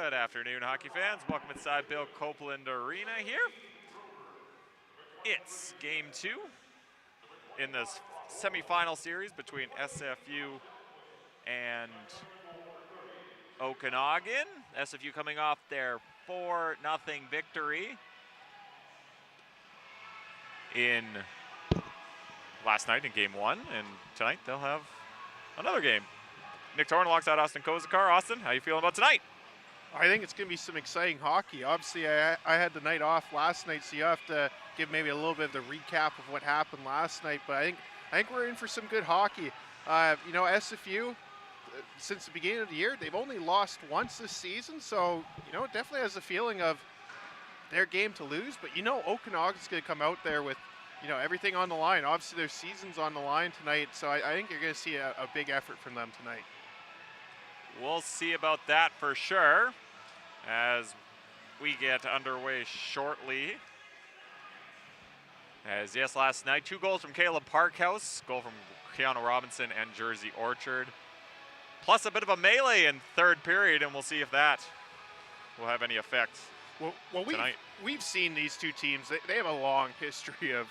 Good afternoon, hockey fans. Welcome inside Bill Copeland Arena here. It's game 2 in this semifinal series between SFU and Okanagan. SFU coming off their 4-0 victory in last night in game 1, and tonight they'll have another game. Nick Torn alongside Austin Kozakar. Austin, how you feeling about tonight? I think it's going to be some exciting hockey. Obviously, I had the night off last night, so you have to give maybe a little bit of the recap of what happened last night. But I think we're in for some good hockey. SFU, since the beginning of the year, they've only lost once this season, so it definitely has a feeling of their game to lose. But Okanagan's going to come out there with everything on the line. Obviously, their season's on the line tonight, so I think you're going to see a big effort from them tonight. We'll see about that for sure as we get underway shortly. As yes, last night, 2 goals from Caleb Parkhouse, goal from Keanu Robinson and Jersey Orchard, plus a bit of a melee in third period, and we'll see if that will have any effect tonight. We've seen these two teams. They have a long history of,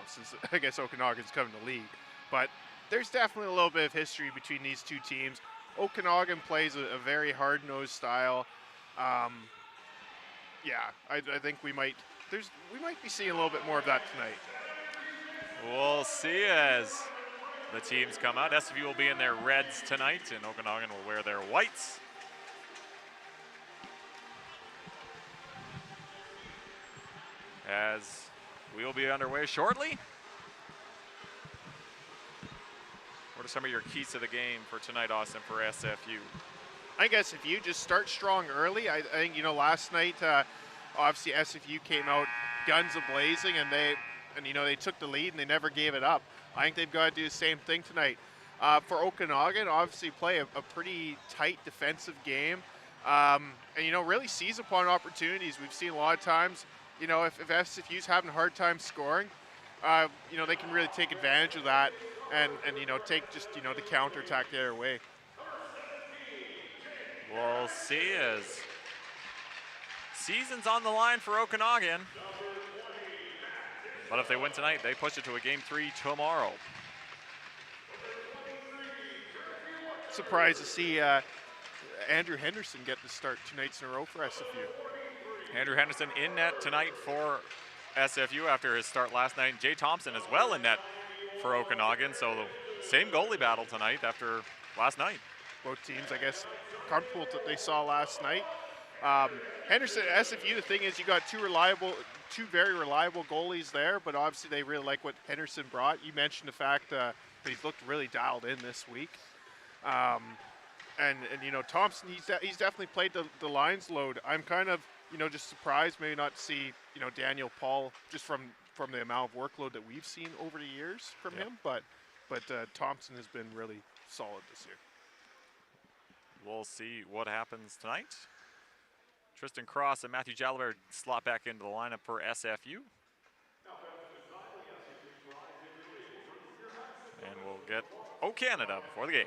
since Okanagan's come to the league, but there's definitely a little bit of history between these two teams. Okanagan plays a very hard-nosed style. I think we might be seeing a little bit more of that tonight. We'll see as the teams come out. SFU will be in their reds tonight, and Okanagan will wear their whites. As we will be underway shortly. What are some of your keys to the game for tonight, Austin, for SFU? I guess if you just start strong early, I think last night obviously SFU came out guns a-blazing, and they took the lead and they never gave it up. I think they've got to do the same thing tonight. For Okanagan, obviously play a pretty tight defensive game, and really seize upon opportunities. We've seen a lot of times, if SFU's having a hard time scoring, they can really take advantage of that and take just the counterattack the other way. We'll see as season's on the line for Okanagan. But if they win tonight, they push it to a game 3 tomorrow. Surprised to see Andrew Henderson get to start 2 nights in a row for SFU. Andrew Henderson in net tonight for SFU after his start last night. Jay Thompson as well in net for Okanagan. So the same goalie battle tonight after last night. Both teams, I guess, comfortable that they saw last night. Henderson, SFU, the thing is you got two very reliable goalies there, but obviously they really like what Henderson brought. You mentioned the fact that he's looked really dialed in this week. And Thompson, he's definitely played the lines load. I'm kind of, just surprised maybe not to see, Daniel Paul just from the amount of workload that we've seen over the years from him, but Thompson has been really solid this year. We'll see what happens tonight. Tristan Cross and Matthew Jalabert slot back into the lineup for SFU. And we'll get Canada before the game.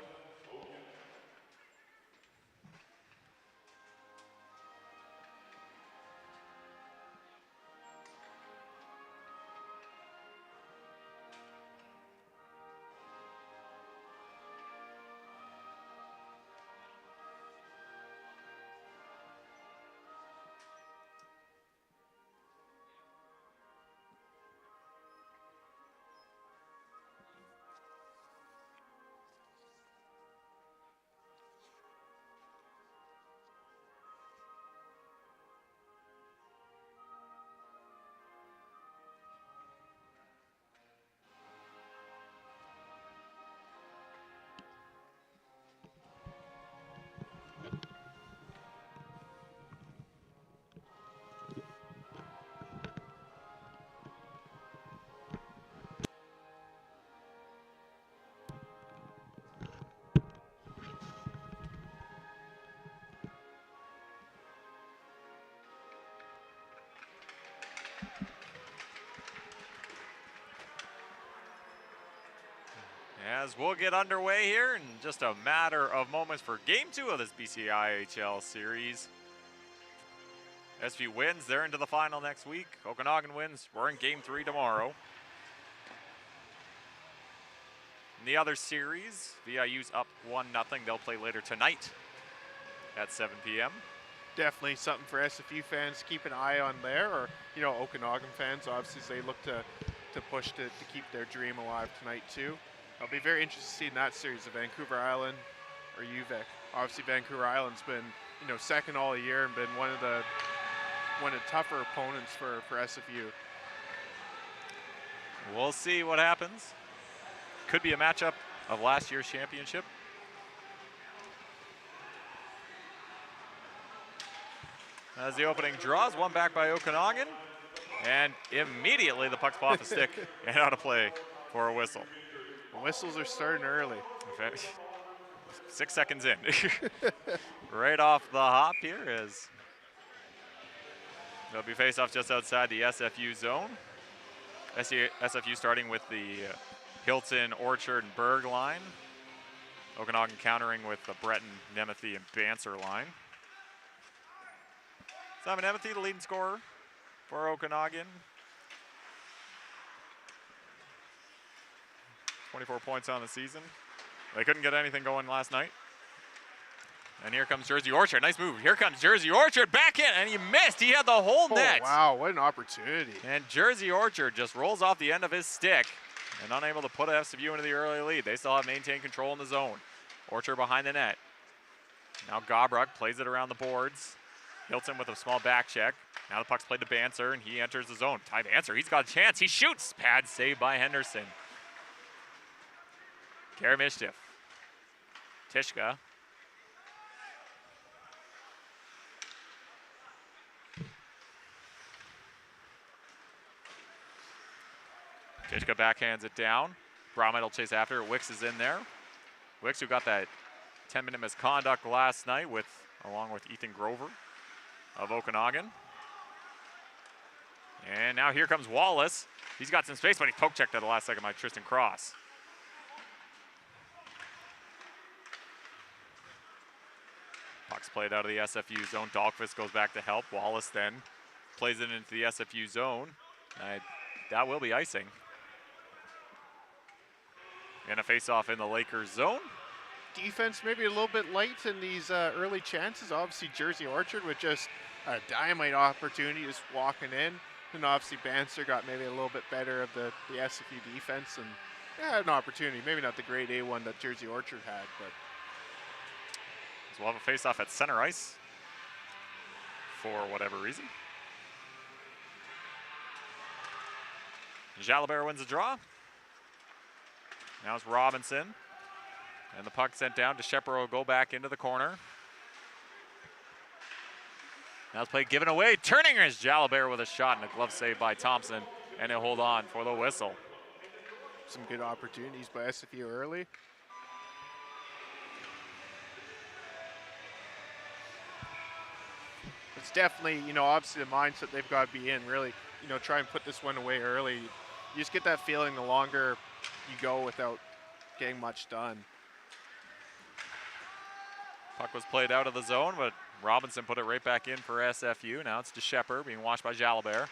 As we'll get underway here in just a matter of moments for Game 2 of this BCIHL series. SFU wins, they're into the final next week. Okanagan wins, we're in Game 3 tomorrow. In the other series, VIU's up 1-0. They'll play later tonight at 7 p.m. Definitely something for SFU fans to keep an eye on there, or Okanagan fans, obviously, as they look to push to keep their dream alive tonight too. I'll be very interested to see in that series of Vancouver Island or UVic. Obviously, Vancouver Island's been second all year and been one of the tougher opponents for SFU. We'll see what happens. Could be a matchup of last year's championship. As the opening draws, one back by Okanagan, and immediately the puck's off the stick and out of play for a whistle. The whistles are starting early. 6 seconds in. Right off the hop here as they'll be faced off just outside the SFU zone. SFU starting with the Hilton, Orchard, and Berg line. Okanagan countering with the Breton, Nemeth, and Banser line. Simon Nemeth, the leading scorer for Okanagan. 24 points on the season. They couldn't get anything going last night. And here comes Jersey Orchard. Nice move. Here comes Jersey Orchard back in, and he missed. He had the whole net. Wow, what an opportunity. And Jersey Orchard just rolls off the end of his stick and unable to put SFU into the early lead. They still have maintained control in the zone. Orchard behind the net. Now Gobruck plays it around the boards. Hilton with a small back check. Now the puck's played to Banser, and he enters the zone. Ty Banser, he's got a chance. He shoots. Pad saved by Henderson. Karamishtif. Tishka. Tishka backhands it down. Bromhead will chase after. Wicks is in there. Wicks, who got that 10-minute misconduct last night along with Ethan Grover of Okanagan. And now here comes Wallace. He's got some space, but he poke checked at the last second by Tristan Cross. Puck's played out of the SFU zone. Dahlqvist goes back to help. Wallace then plays it into the SFU zone. That will be icing. And a face-off in the Lakers zone. Defense maybe a little bit light in these early chances. Obviously, Jersey Orchard with just a dynamite opportunity just walking in. And obviously, Banser got maybe a little bit better of the SFU defense and had an opportunity. Maybe not the grade A one that Jersey Orchard had, but. So we'll have a face-off at center ice for whatever reason. Jalabert wins the draw. Now it's Robinson. And the puck sent down. DeShepard will go back into the corner. Now it's play given away. Turning is Jalabert with a shot and a glove save by Thompson. And he'll hold on for the whistle. Some good opportunities by SFU early. It's definitely, obviously the mindset they've got to be in, really, try and put this one away early. You just get that feeling the longer you go without getting much done. Puck was played out of the zone, but Robinson put it right back in for SFU. Now it's DeShepard being watched by Jalabert.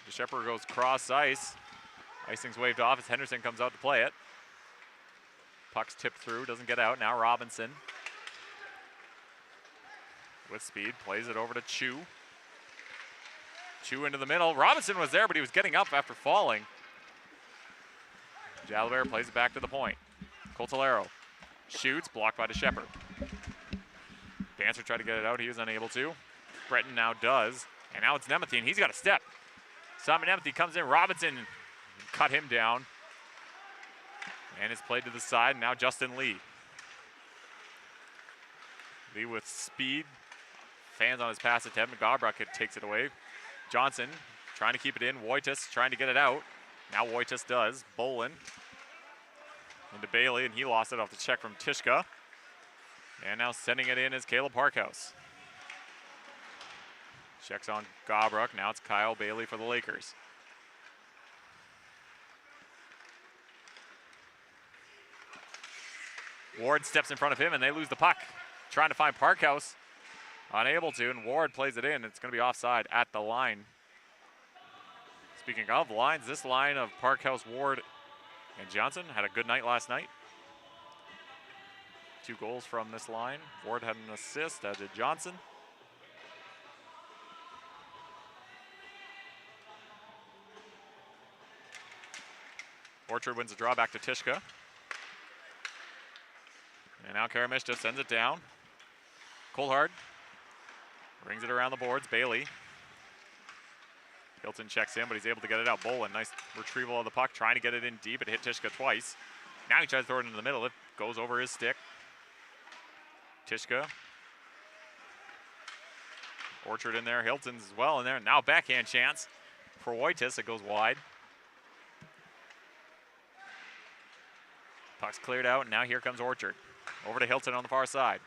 DeShepard goes cross ice. Icing's waved off as Henderson comes out to play it. Puck's tipped through, doesn't get out. Now Robinson with speed, plays it over to Chu. Chu into the middle. Robinson was there, but he was getting up after falling. Jalabert plays it back to the point. Coltolero shoots, blocked by DeShepard. Banser tried to get it out, he was unable to. Breton now does, and now it's Nemeth, and he's got a step. Simon Nemeth comes in, Robinson cut him down. And it's played to the side, and now Justin Lee. Lee with speed, fans on his pass attempt, Gobruck takes it away. Johnson trying to keep it in, Wojtus trying to get it out. Now Wojtus does, Bolin into Bailey, and he lost it off the check from Tishka. And now sending it in is Caleb Parkhouse. Checks on Gobruck, now it's Kyle Bailey for the Lakers. Ward steps in front of him, and they lose the puck. Trying to find Parkhouse. Unable to, and Ward plays it in. It's going to be offside at the line. Speaking of lines, this line of Parkhouse, Ward, and Johnson had a good night last night. 2 goals from this line. Ward had an assist, as did Johnson. Orchard wins the draw back to Tishka. And now Karamishta sends it down. Colhard brings it around the boards. Bailey. Hilton checks in, but he's able to get it out. Bolin, nice retrieval of the puck, trying to get it in deep. It hit Tishka twice. Now he tries to throw it into the middle. It goes over his stick. Tishka. Orchard in there. Hilton's as well in there. Now backhand chance for Wojtis. It goes wide. Puck's cleared out, and now here comes Orchard. Over to Hilton on the far side.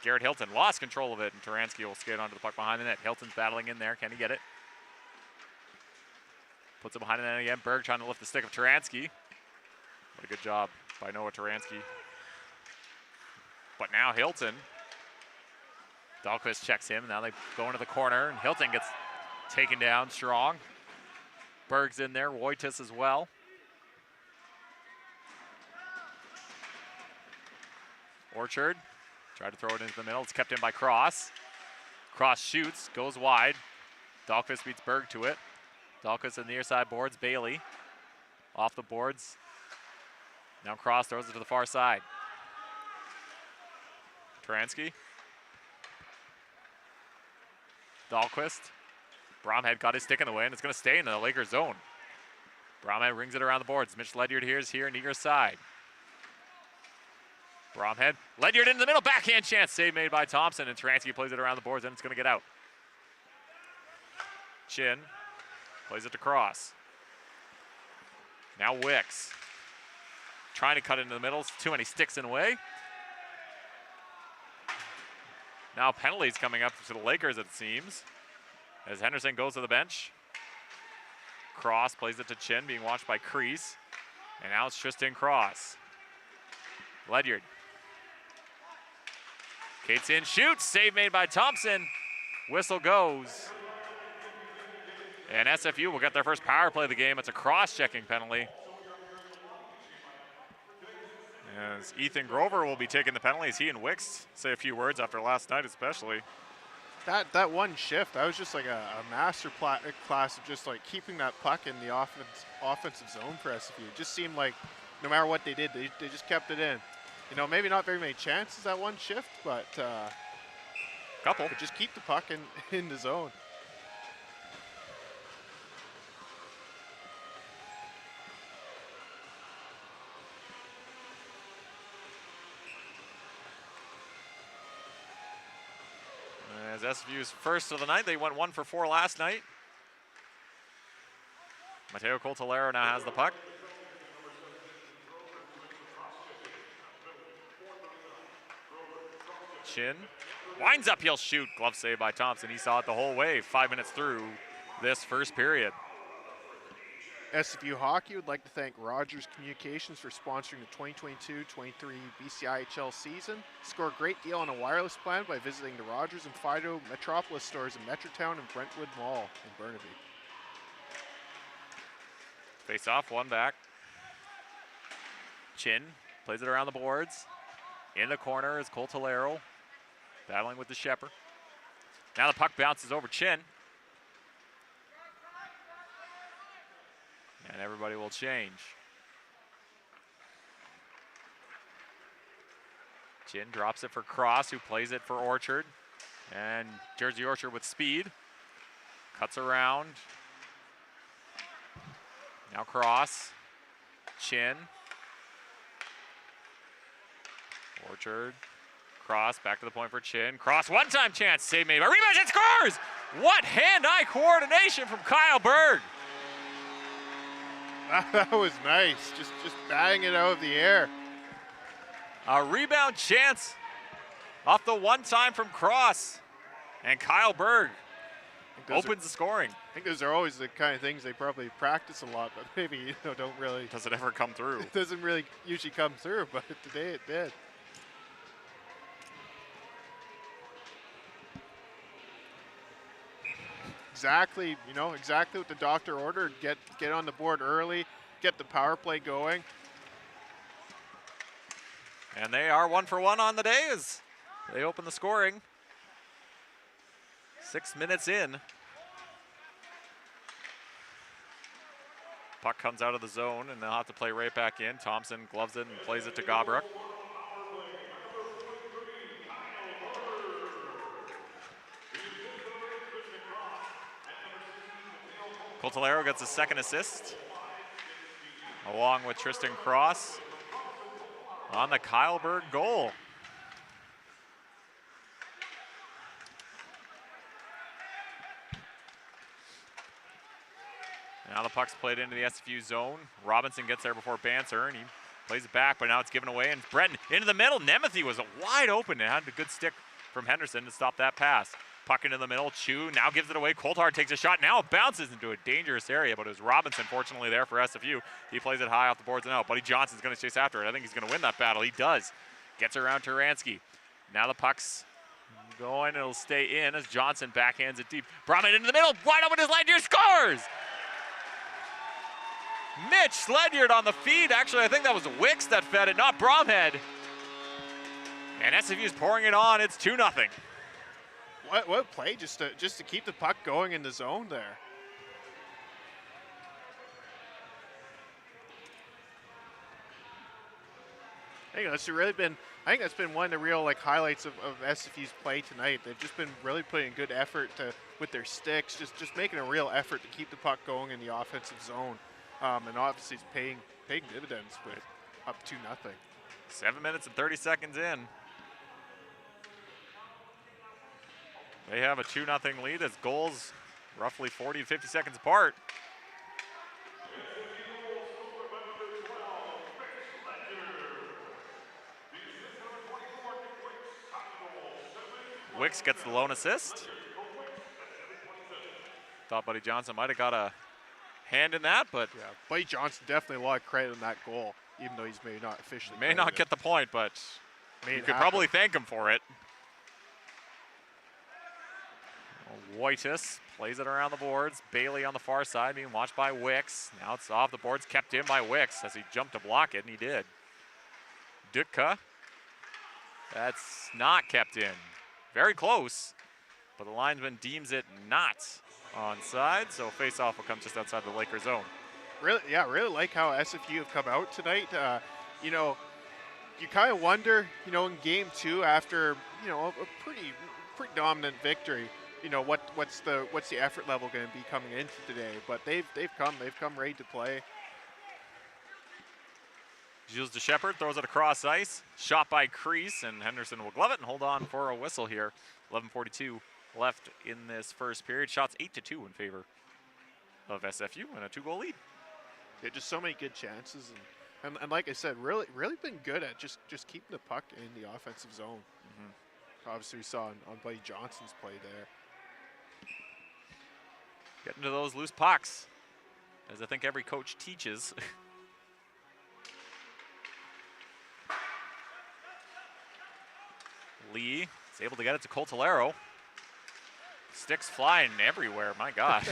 Garrett Hilton lost control of it, and Taransky will skate onto the puck behind the net. Hilton's battling in there. Can he get it? Puts it behind the net again. Berg trying to lift the stick of Taransky. What a good job by Noah Taransky. But now Hilton. Dahlquist checks him. Now they go into the corner, and Hilton gets taken down strong. Berg's in there. Wojtis as well. Orchard tried to throw it into the middle. It's kept in by Cross. Cross shoots, goes wide. Dahlquist beats Berg to it. Dahlquist in the near side boards. Bailey off the boards. Now Cross throws it to the far side. Taransky. Dahlquist. Bromhead got his stick in the way, and it's going to stay in the Lakers zone. Bromhead rings it around the boards. Mitch Ledyard is here near side. Bromhead, Ledyard into the middle, backhand chance, save made by Thompson, and Taransky plays it around the boards, and it's going to get out. Chin plays it to Cross. Now Wicks, trying to cut into the middle, too many sticks in the way. Now penalties coming up to the Lakers, it seems, as Henderson goes to the bench. Cross plays it to Chin, being watched by Crease, and now it's Tristan Cross. Ledyard. Kate's in, shoots, save made by Thompson. Whistle goes. And SFU will get their first power play of the game. It's a cross-checking penalty. As Ethan Grover will be taking the penalties. He and Wicks say a few words after last night especially. That one shift, that was just like a master class of just like keeping that puck in the offensive zone for SFU. It just seemed like no matter what they did, they just kept it in. You know, maybe not very many chances that one shift, but couple. But just keep the puck in the zone. As SFU's first of the night, they went 1 for 4 last night. Mateo Coltolero now has the puck. Chin winds up, he'll shoot. Glove save by Thompson. He saw it the whole way, 5 minutes through this first period. SFU Hockey would like to thank Rogers Communications for sponsoring the 2022-23 BCIHL season. Score a great deal on a wireless plan by visiting the Rogers and Fido Metropolis stores in Metrotown and Brentwood Mall in Burnaby. Face off, one back. Chin plays it around the boards. In the corner is Coltolero, battling with the Shepherd. Now the puck bounces over Chin. And everybody will change. Chin drops it for Cross, who plays it for Orchard. And Jersey Orchard with speed. Cuts around. Now Cross. Chin. Orchard. Cross, back to the point for Chin. Cross, one-time chance, save made by Rebound, and scores! What hand-eye coordination from Kyle Berg. That was nice, just batting it out of the air. A rebound chance off the one-time from Cross. And Kyle Berg Opens the scoring. I think those are always the kind of things they probably practice a lot, but maybe don't really. Does it ever come through? It doesn't really usually come through, but today it did. Exactly, exactly what the doctor ordered. Get on the board early, get the power play going. And they are 1 for 1 on the day as they open the scoring. 6 minutes in. Puck comes out of the zone, and they'll have to play right back in. Thompson gloves it and plays it to Gobrook. Coltolero gets a second assist, along with Tristan Cross on the Kyleberg goal. Now the puck's played into the SFU zone. Robinson gets there before Banter, and he plays it back, but now it's given away, and Breton into the middle. Nemeth was wide open and had a good stick from Henderson to stop that pass. Puck into the middle, Chu now gives it away. Coulthard takes a shot, now it bounces into a dangerous area, but it was Robinson fortunately there for SFU. He plays it high off the boards and out. Buddy Johnson's gonna chase after it. I think he's gonna win that battle, he does. Gets around Turansky. Now the puck's going, it'll stay in as Johnson backhands it deep. Brahman into the middle, wide open his Ledyard, scores! Mitch Ledyard on the feed. Actually, I think that was Wicks that fed it, not Bromhead. And SFU's pouring it on, it's 2-0. What play just to keep the puck going in the zone there. I think that's been one of the real highlights of SFU's play tonight. They've just been really putting good effort with their sticks, just making a real effort to keep the puck going in the offensive zone. And obviously it's paying dividends with up 2-0. 7 minutes and 30 seconds in. They have a 2-0 lead as goals roughly 40 to 50 seconds apart. Wicks gets the lone assist. Thought Buddy Johnson might have got a hand in that, but yeah, Buddy Johnson definitely a lot of credit on that goal, even though he's maybe not officially. May not get the point, but you could probably thank him for it. Wojtus plays it around the boards. Bailey on the far side being watched by Wicks. Now it's off the boards, kept in by Wicks as he jumped to block it, and he did. Dutka. That's not kept in. Very close, but the linesman deems it not onside, so face-off will come just outside the Lakers zone. Really like how SFU have come out tonight. You kind of wonder, in game 2 after, a pretty dominant victory, what's the effort level going to be coming into today? But they've come ready to play. Jules DeShepard throws it across ice, shot by Crease, and Henderson will glove it and hold on for a whistle here. 11:42 left in this first period. Shots 8-2 in favor of SFU and a 2-goal lead. Yeah, just so many good chances, and like I said, really been good at just keeping the puck in the offensive zone. Mm-hmm. Obviously, we saw on Buddy Johnson's play there. Getting to those loose pucks, as I think every coach teaches. Lee is able to get it to Coltolero. Sticks flying everywhere, my God.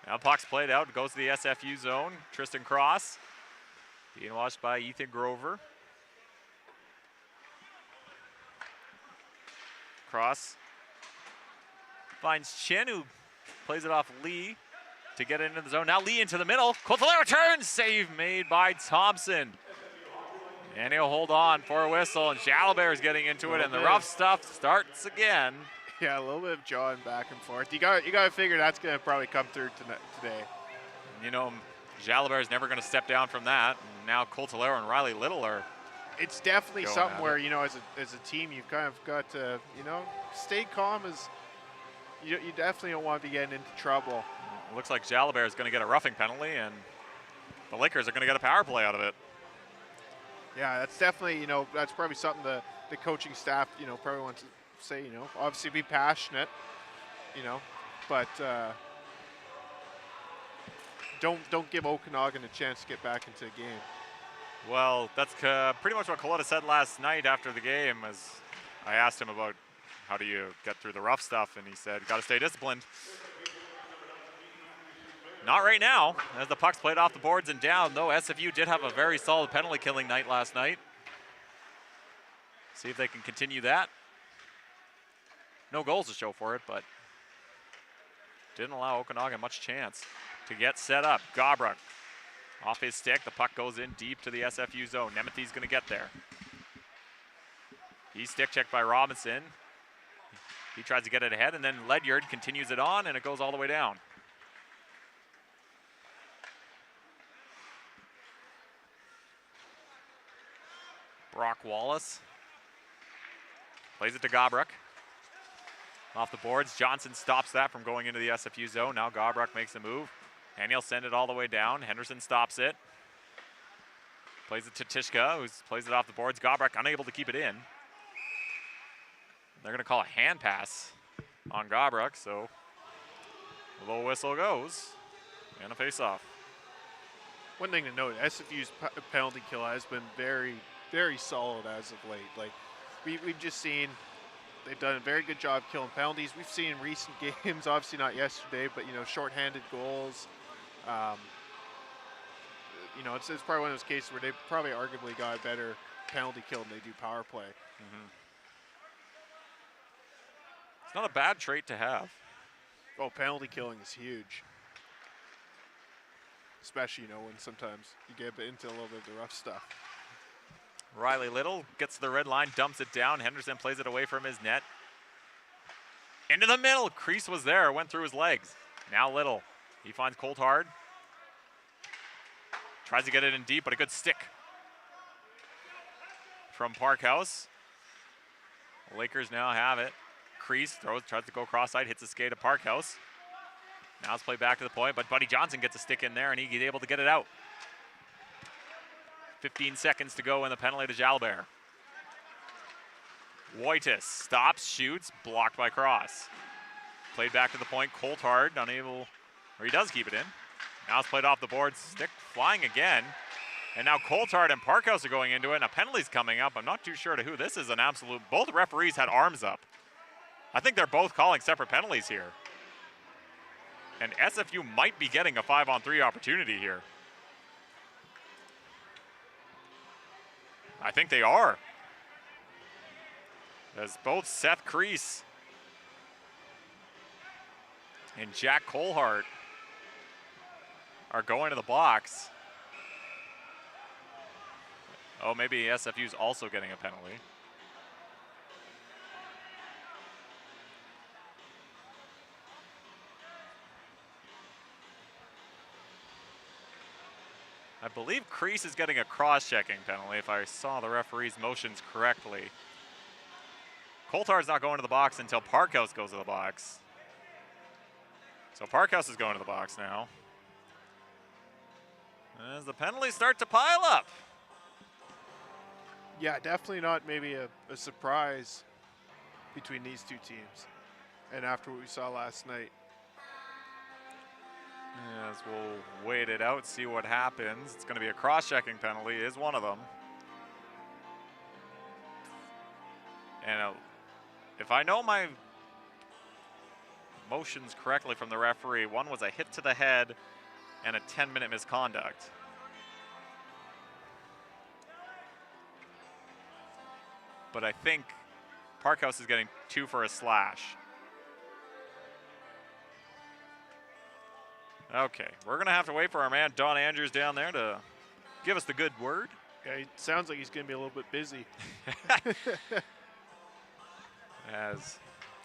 Now puck's played out, goes to the SFU zone. Tristan Cross being watched by Ethan Grover. Cross finds Chen, who plays it off Lee to get into the zone. Now Lee into the middle. Coltolero turns, save made by Thompson. And he'll hold on for a whistle, and Jalabert is getting into it, and the rough stuff starts again. Yeah, a little bit of jawing back and forth. You got to figure that's going to probably come through today. Jalabert is never going to step down from that. And now Coltolero and Riley Little are. It's definitely something where as a team you've kind of got to stay calm. As you definitely don't want to be getting into trouble. It looks like Jalabert is going to get a roughing penalty, and the Lakers are going to get a power play out of it. Yeah, that's definitely, that's probably something the coaching staff, probably wants to say, you know, obviously be passionate, you know, but don't give Okanagan a chance to get back into the game. Well, that's pretty much what Kalota said last night after the game. As I asked him about how do you get through the rough stuff, and he said, got to stay disciplined. Not right now, as the puck's played off the boards and down, though SFU did have a very solid penalty killing night last night. See if they can continue that. No goals to show for it, but didn't allow Okanagan much chance to get set up. Gobruck off his stick, the puck goes in deep to the SFU zone. Nemethy's gonna get there. He's stick checked by Robinson. He tries to get it ahead, and then Ledyard continues it on, and it goes all the way down. Brock Wallace plays it to Gobruck. Off the boards, Johnson stops that from going into the SFU zone. Now Gobruck makes a move, and he'll send it all the way down. Henderson stops it. Plays it to Tishka, who plays it off the boards. Gobruck unable to keep it in. They're gonna call a hand pass on Gobruck, so the low whistle goes, and a face-off. One thing to note, SFU's penalty kill has been very, very solid as of late. Like, we've just seen they've done a very good job killing penalties. We've seen in recent games, obviously not yesterday, but, you know, shorthanded goals. You know, it's probably one of those cases where they probably arguably got a better penalty kill than they do power play. Mm-hmm. It's not a bad trait to have. Oh, penalty killing is huge. Especially, you know, when sometimes you get into a little bit of the rough stuff. Riley Little gets to the red line, dumps it down. Henderson plays it away from his net. Into the middle. Crease was there, went through his legs. Now Little. He finds Coltard. Tries to get it in deep, but a good stick from Parkhouse. The Lakers now have it. Crease throws, tries to go cross-side, hits the skate of Parkhouse. Now it's played back to the point, but Buddy Johnson gets a stick in there, and he's able to get it out. 15 seconds to go in the penalty to Jalbert. Wojtis stops, shoots, blocked by Cross. Played back to the point, Coltard unable, or he does keep it in. Now it's played off the board, stick flying again. And now Coltard and Parkhouse are going into it, and a penalty's coming up. I'm not too sure to who this is an absolute. Both referees had arms up. I think they're both calling separate penalties here. And SFU might be getting a 5-on-3 opportunity here. I think they are. As both Seth Crease and Jack Colhart are going to the box. Oh, maybe SFU's also getting a penalty. I believe Crease is getting a cross-checking penalty if I saw the referee's motions correctly. Coltard's not going to the box until Parkhouse goes to the box. So Parkhouse is going to the box now. As the penalties start to pile up. Yeah, definitely not maybe a surprise between these two teams. And after what we saw last night. As we'll wait it out, see what happens. It's going to be a cross-checking penalty, is one of them. And if I know my motions correctly from the referee, one was a hit to the head and a 10-minute misconduct. But I think Parkhouse is getting 2 for a slash. Okay, we're going to have to wait for our man Don Andrews down there to give us the good word. Yeah, it sounds like he's going to be a little bit busy. As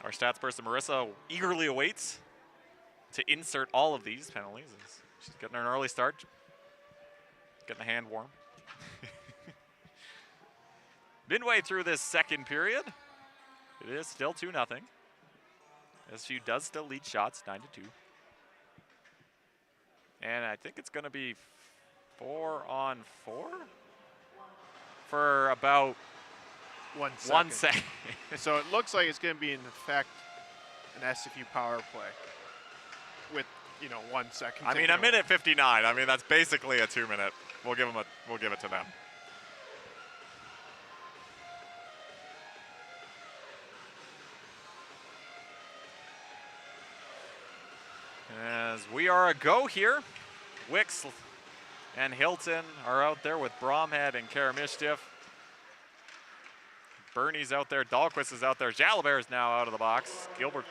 our stats person Marissa eagerly awaits to insert all of these penalties. She's getting an early start, getting the hand warm. Midway through this second period, it is still 2-0. SFU does still lead shots, 9-2. And I think it's going to be 4-on-4 for about 1 second. 1 second. So it looks like it's going to be in effect an SFU power play with 1 second. I mean, a minute 59. I mean, that's basically a 2 minute. We'll give it to them. As we are a go here, Wicks and Hilton are out there with Bromhead and Karamishtiff. Bernie's out there, Dahlquist is out there, Jalabert is now out of the box. Gilbert.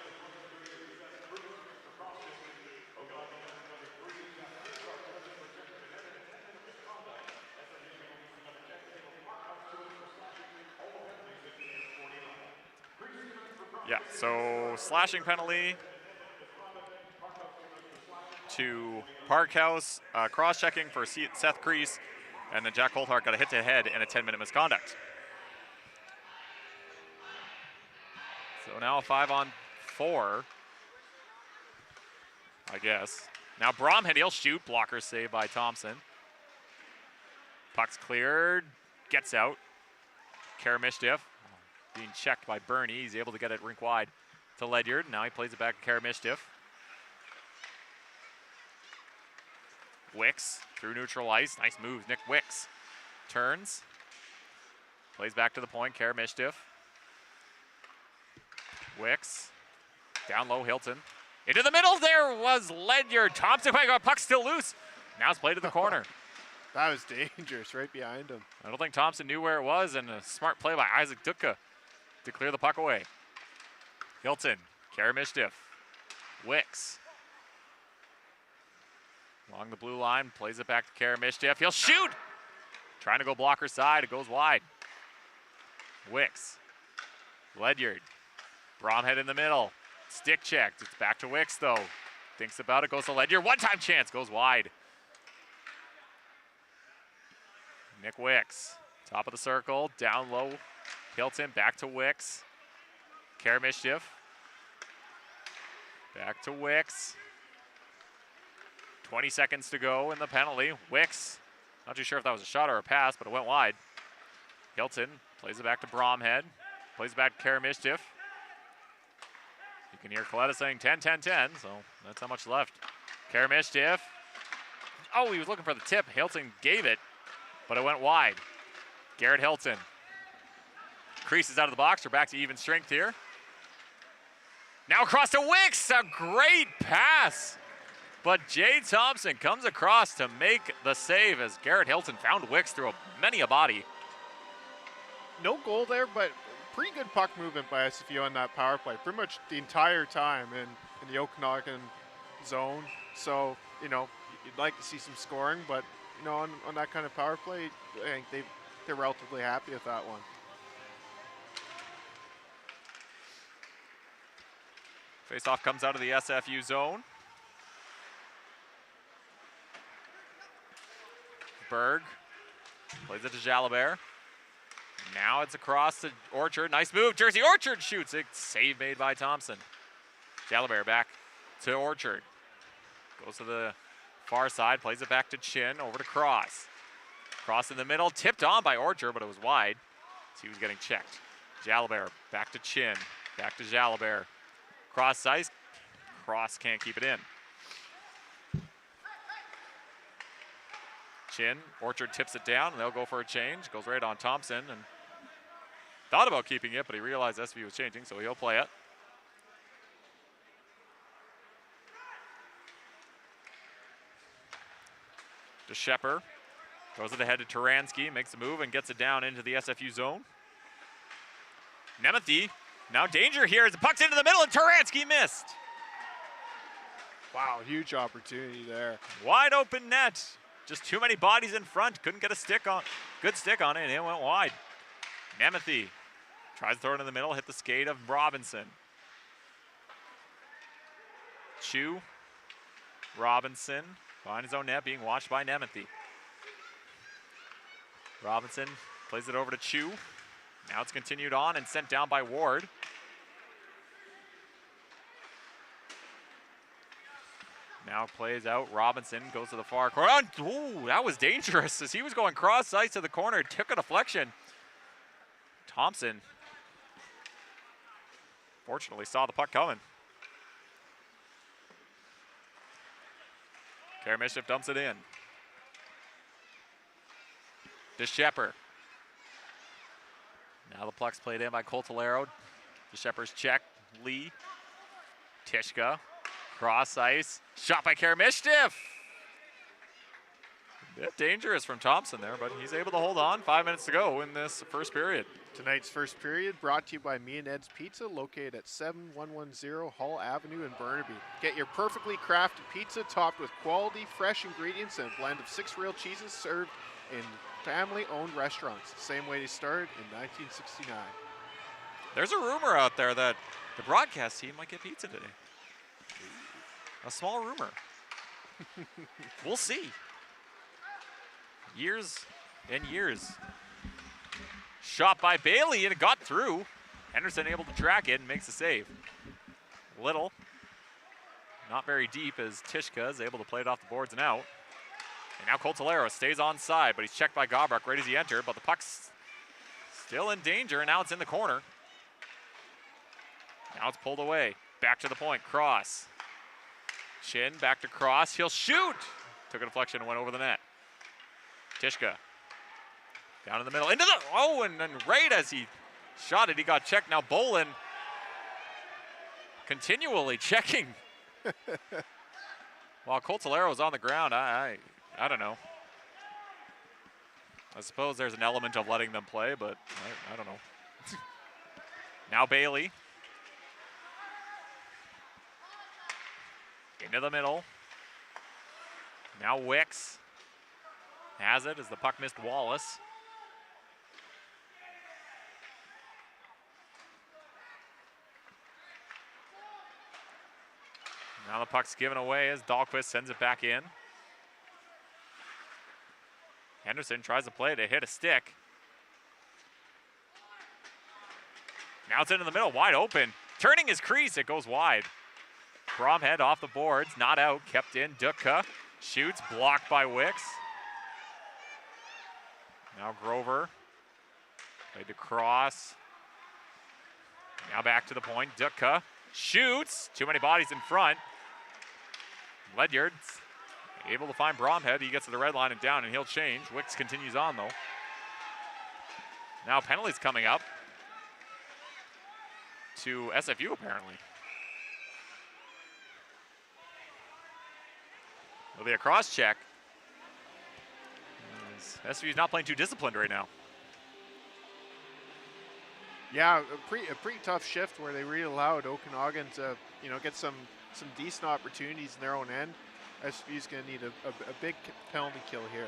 Yeah, so slashing penalty to Parkhouse, cross-checking for Seth Crease, and then Jack Coulthard got a hit to the head and a 10-minute misconduct. So now a 5-on-4, I guess. Now Bromhead, he'll shoot, blocker save by Thompson. Puck's cleared, gets out. Karamishtiff being checked by Bernie. He's able to get it rink wide to Ledyard. Now he plays it back to Karamishtiff. Wicks through neutral ice. Nice moves, Nick Wicks. Turns. Plays back to the point, Karamishtiff. Wicks. Down low, Hilton. Into the middle, there was Ledyard. Thompson, puck still loose. Now it's played to the corner. That was dangerous, right behind him. I don't think Thompson knew where it was, and a smart play by Isaac Dutka to clear the puck away. Hilton, Karamishtiff, Wicks. Along the blue line, plays it back to Karamishtiff. He'll shoot! Trying to go blocker side, it goes wide. Wicks, Ledyard, Bromhead in the middle. Stick checked, it's back to Wicks though. Thinks about it, goes to Ledyard. One-time chance, goes wide. Nick Wicks, top of the circle, down low. Hilton, back to Wicks. Karamishtiff. Back to Wicks. 20 seconds to go in the penalty. Wicks, not too sure if that was a shot or a pass, but it went wide. Hilton plays it back to Bromhead. Plays it back to Karamishtiff. You can hear Coletta saying 10, 10, 10, so that's how much left. Karamishtiff. Oh, he was looking for the tip. Hilton gave it, but it went wide. Garrett Hilton. Creases out of the box. We're back to even strength here. Now across to Wicks. A great pass. But Jay Thompson comes across to make the save as Garrett Hilton found Wicks through many a body. No goal there, but pretty good puck movement by SFU on that power play. Pretty much the entire time in the Okanagan zone. So, you'd like to see some scoring, but, on that kind of power play, I think they're relatively happy with that one. Faceoff comes out of the SFU zone. Berg plays it to Jalabert. Now it's across to Orchard. Nice move. Jersey Orchard shoots. A save made by Thompson. Jalabert back to Orchard. Goes to the far side. Plays it back to Chin. Over to Cross. Cross in the middle. Tipped on by Orchard, but it was wide. So he was getting checked. Jalabert back to Chin. Back to Jalabert. Cross ice. Cross can't keep it in. Chin, Orchard tips it down, and they'll go for a change. Goes right on Thompson, and thought about keeping it, but he realized SFU was changing, so he'll play it. To Shepard. Goes to the head to Taransky, makes a move and gets it down into the SFU zone. Nemeth, now danger here as the puck's into the middle, and Taransky missed. Wow, huge opportunity there. Wide open net. Just too many bodies in front. Couldn't get a good stick on it, and it went wide. Nemeth tries to throw it in the middle, hit the skate of Robinson. Chu, Robinson, behind his own net, being watched by Nemeth. Robinson plays it over to Chu. Now it's continued on and sent down by Ward. Now plays out. Robinson goes to the far corner. Oh, that was dangerous as he was going cross ice to the corner. Took a deflection. Thompson fortunately saw the puck coming. Karamishif dumps it in. DeShepper. Now the puck's played in by Coltolero. DeShepper's check. Lee. Tishka. Cross ice. Shot by Karamishif. A bit dangerous from Thompson there, but he's able to hold on. 5 minutes to go in this first period. Tonight's first period brought to you by Me and Ed's Pizza, located at 7110 Hall Avenue in Burnaby. Get your perfectly crafted pizza topped with quality, fresh ingredients and a blend of 6 real cheeses served in family-owned restaurants. Same way they started in 1969. There's a rumor out there that the broadcast team might get pizza today. A small rumor. We'll see. Years and years. Shot by Bailey, and it got through. Henderson able to track it and makes a save. Little. Not very deep as Tishka is able to play it off the boards and out. And now Coltolero stays on side, but he's checked by Gobruck right as he entered, but the puck's still in danger, and now it's in the corner. Now it's pulled away. Back to the point. Cross. Chin back to Cross. He'll shoot. Took a deflection and went over the net. Tishka. Down in the middle. Into the. Oh, and then right as he shot it, he got checked. Now Bolin continually checking. While Coltolero's on the ground, I don't know. I suppose there's an element of letting them play, but I don't know. Now Bailey. Into the middle. Now Wicks has it as the puck missed Wallace. Now the puck's given away as Dahlquist sends it back in. Henderson tries to play to hit a stick. Now it's into the middle, wide open. Turning his crease, it goes wide. Bromhead off the boards, not out, kept in. Dutka shoots, blocked by Wicks. Now Grover, played to Cross. Now back to the point, Dutka shoots, too many bodies in front. Ledyard's able to find Bromhead, he gets to the red line and down, and he'll change. Wicks continues on though. Now penalties coming up to SFU apparently. It'll be a cross check. SFU's not playing too disciplined right now. Yeah, a pretty tough shift where they really allowed Okanagan to, get some decent opportunities in their own end. SFU's going to need a big penalty kill here.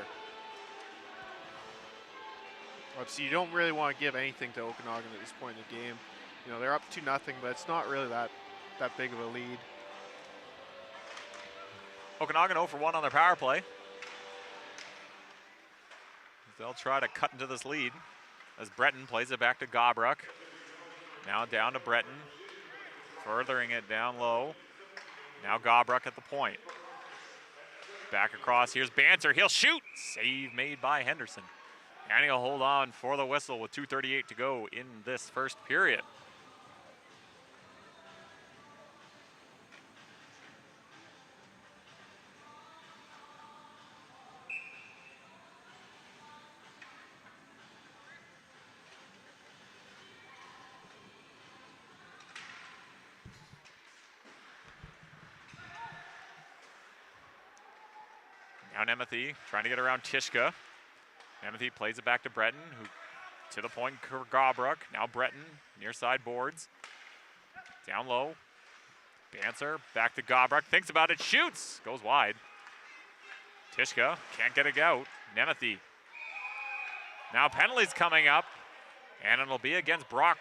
Obviously, you don't really want to give anything to Okanagan at this point in the game. They're up 2-0, but it's not really that big of a lead. Okanagan 0 for 1 on their power play. They'll try to cut into this lead as Breton plays it back to Gobruck. Now down to Breton, furthering it down low. Now Gobruck at the point. Back across, here's Banter, he'll shoot! Save made by Henderson. And he'll hold on for the whistle with 2:38 to go in this first period. Now Nemeth trying to get around Tishka. Nemeth plays it back to Breton, who to the point for Gobruck. Now Breton, near side boards. Down low. Bancer back to Gobruck. Thinks about it, shoots. Goes wide. Tishka can't get it out. Nemeth. Now penalties coming up. And it'll be against Brock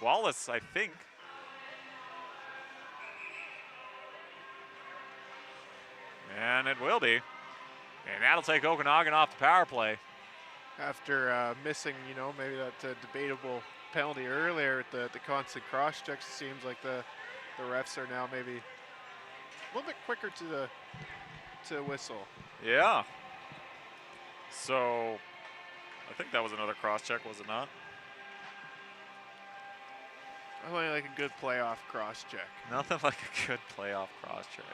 Wallace, I think. And it will be. And that'll take Okanagan off the power play. After missing, maybe that debatable penalty earlier with the constant cross checks, it seems like the refs are now maybe a little bit quicker to whistle. Yeah. So I think that was another cross check, was it not? Only like a good playoff cross-check. Nothing like a good playoff cross-check.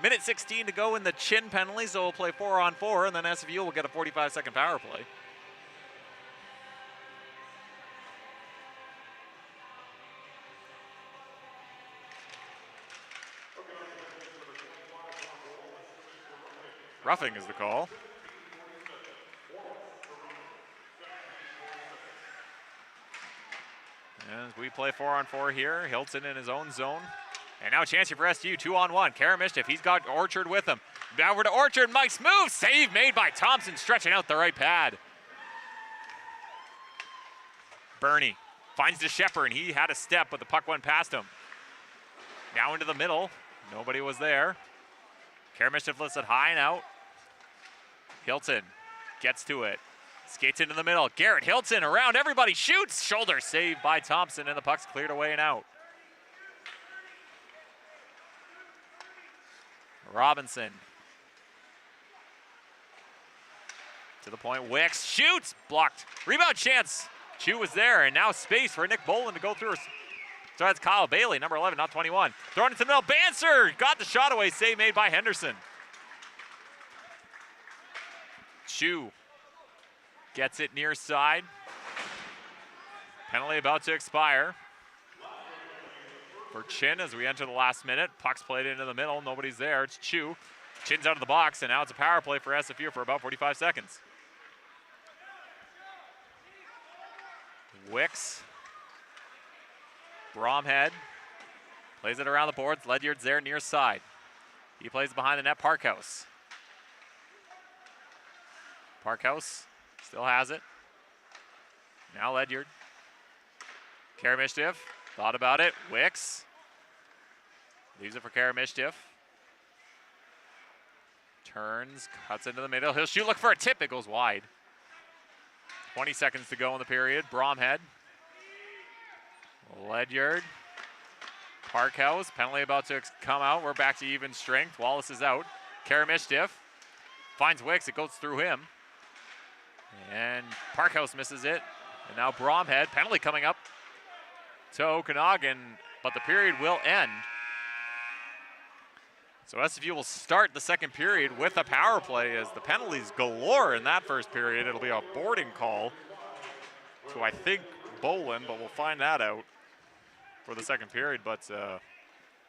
Minute 16 to go in the chin penalty, so we'll play 4-on-4, and then SFU will get a 45-second power play. Roughing is the call. As we play 4-on-4 here, Hilton in his own zone. And now a chance here for SU, 2-on-1. Karamishtif, he's got Orchard with him. Now over to Orchard, Mike's move, save made by Thompson, stretching out the right pad. Bernie finds the Shepherd, and he had a step, but the puck went past him. Now into the middle, nobody was there. Karamishtif lifts it high and out. Hilton gets to it, skates into the middle. Garrett Hilton around everybody, shoots, shoulder saved by Thompson, and the puck's cleared away and out. Robinson. To the point, Wicks shoots, blocked. Rebound chance. Chu was there, and now space for Nick Boland to go through. So that's Kyle Bailey, number 11, not 21. Throwing it to the middle, Banser got the shot away, save made by Henderson. Chu gets it near side. Penalty about to expire for Chin as we enter the last minute. Puck's played into the middle, nobody's there, it's Chu. Chin's out of the box, and now it's a power play for SFU for about 45 seconds. Wicks. Bromhead plays it around the boards. Ledyard's there near side. He plays behind the net, Parkhouse. Parkhouse still has it. Now Ledyard. Karamishtif thought about it. Wicks leaves it for Karamishtif. Turns, cuts into the middle. He'll shoot, look for a tip. It goes wide. 20 seconds to go in the period. Bromhead. Ledyard. Parkhouse. Penalty about to come out. We're back to even strength. Wallace is out. Karamishtif finds Wicks. It goes through him. And Parkhouse misses it. And now Bromhead. Penalty coming up to Okanagan, but the period will end. So SFU will start the second period with a power play as the penalties galore in that first period. It'll be a boarding call to, I think, Boland, but we'll find that out for the second period. But a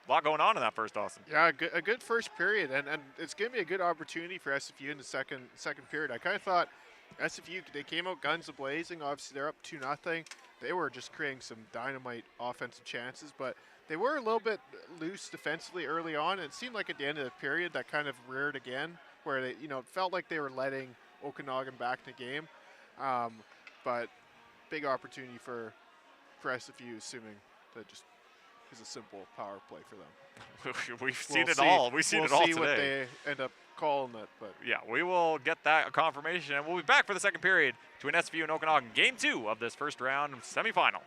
lot going on in that first, Austin. Yeah, a good first period, and it's going to be a good opportunity for SFU in the second period. I kind of thought SFU, they came out guns a-blazing. Obviously, they're up 2-0. They were just creating some dynamite offensive chances, but they were a little bit loose defensively early on. And it seemed like at the end of the period that kind of reared again, where they, felt like they were letting Okanagan back in the game. But big opportunity for SFU, assuming that just is a simple power play for them. We've seen it all. We've seen it all today. We'll see what they end up calling it. But yeah, we will get that confirmation, and we'll be back for the second period between SFU and Okanagan. Game 2 of this first round semifinal.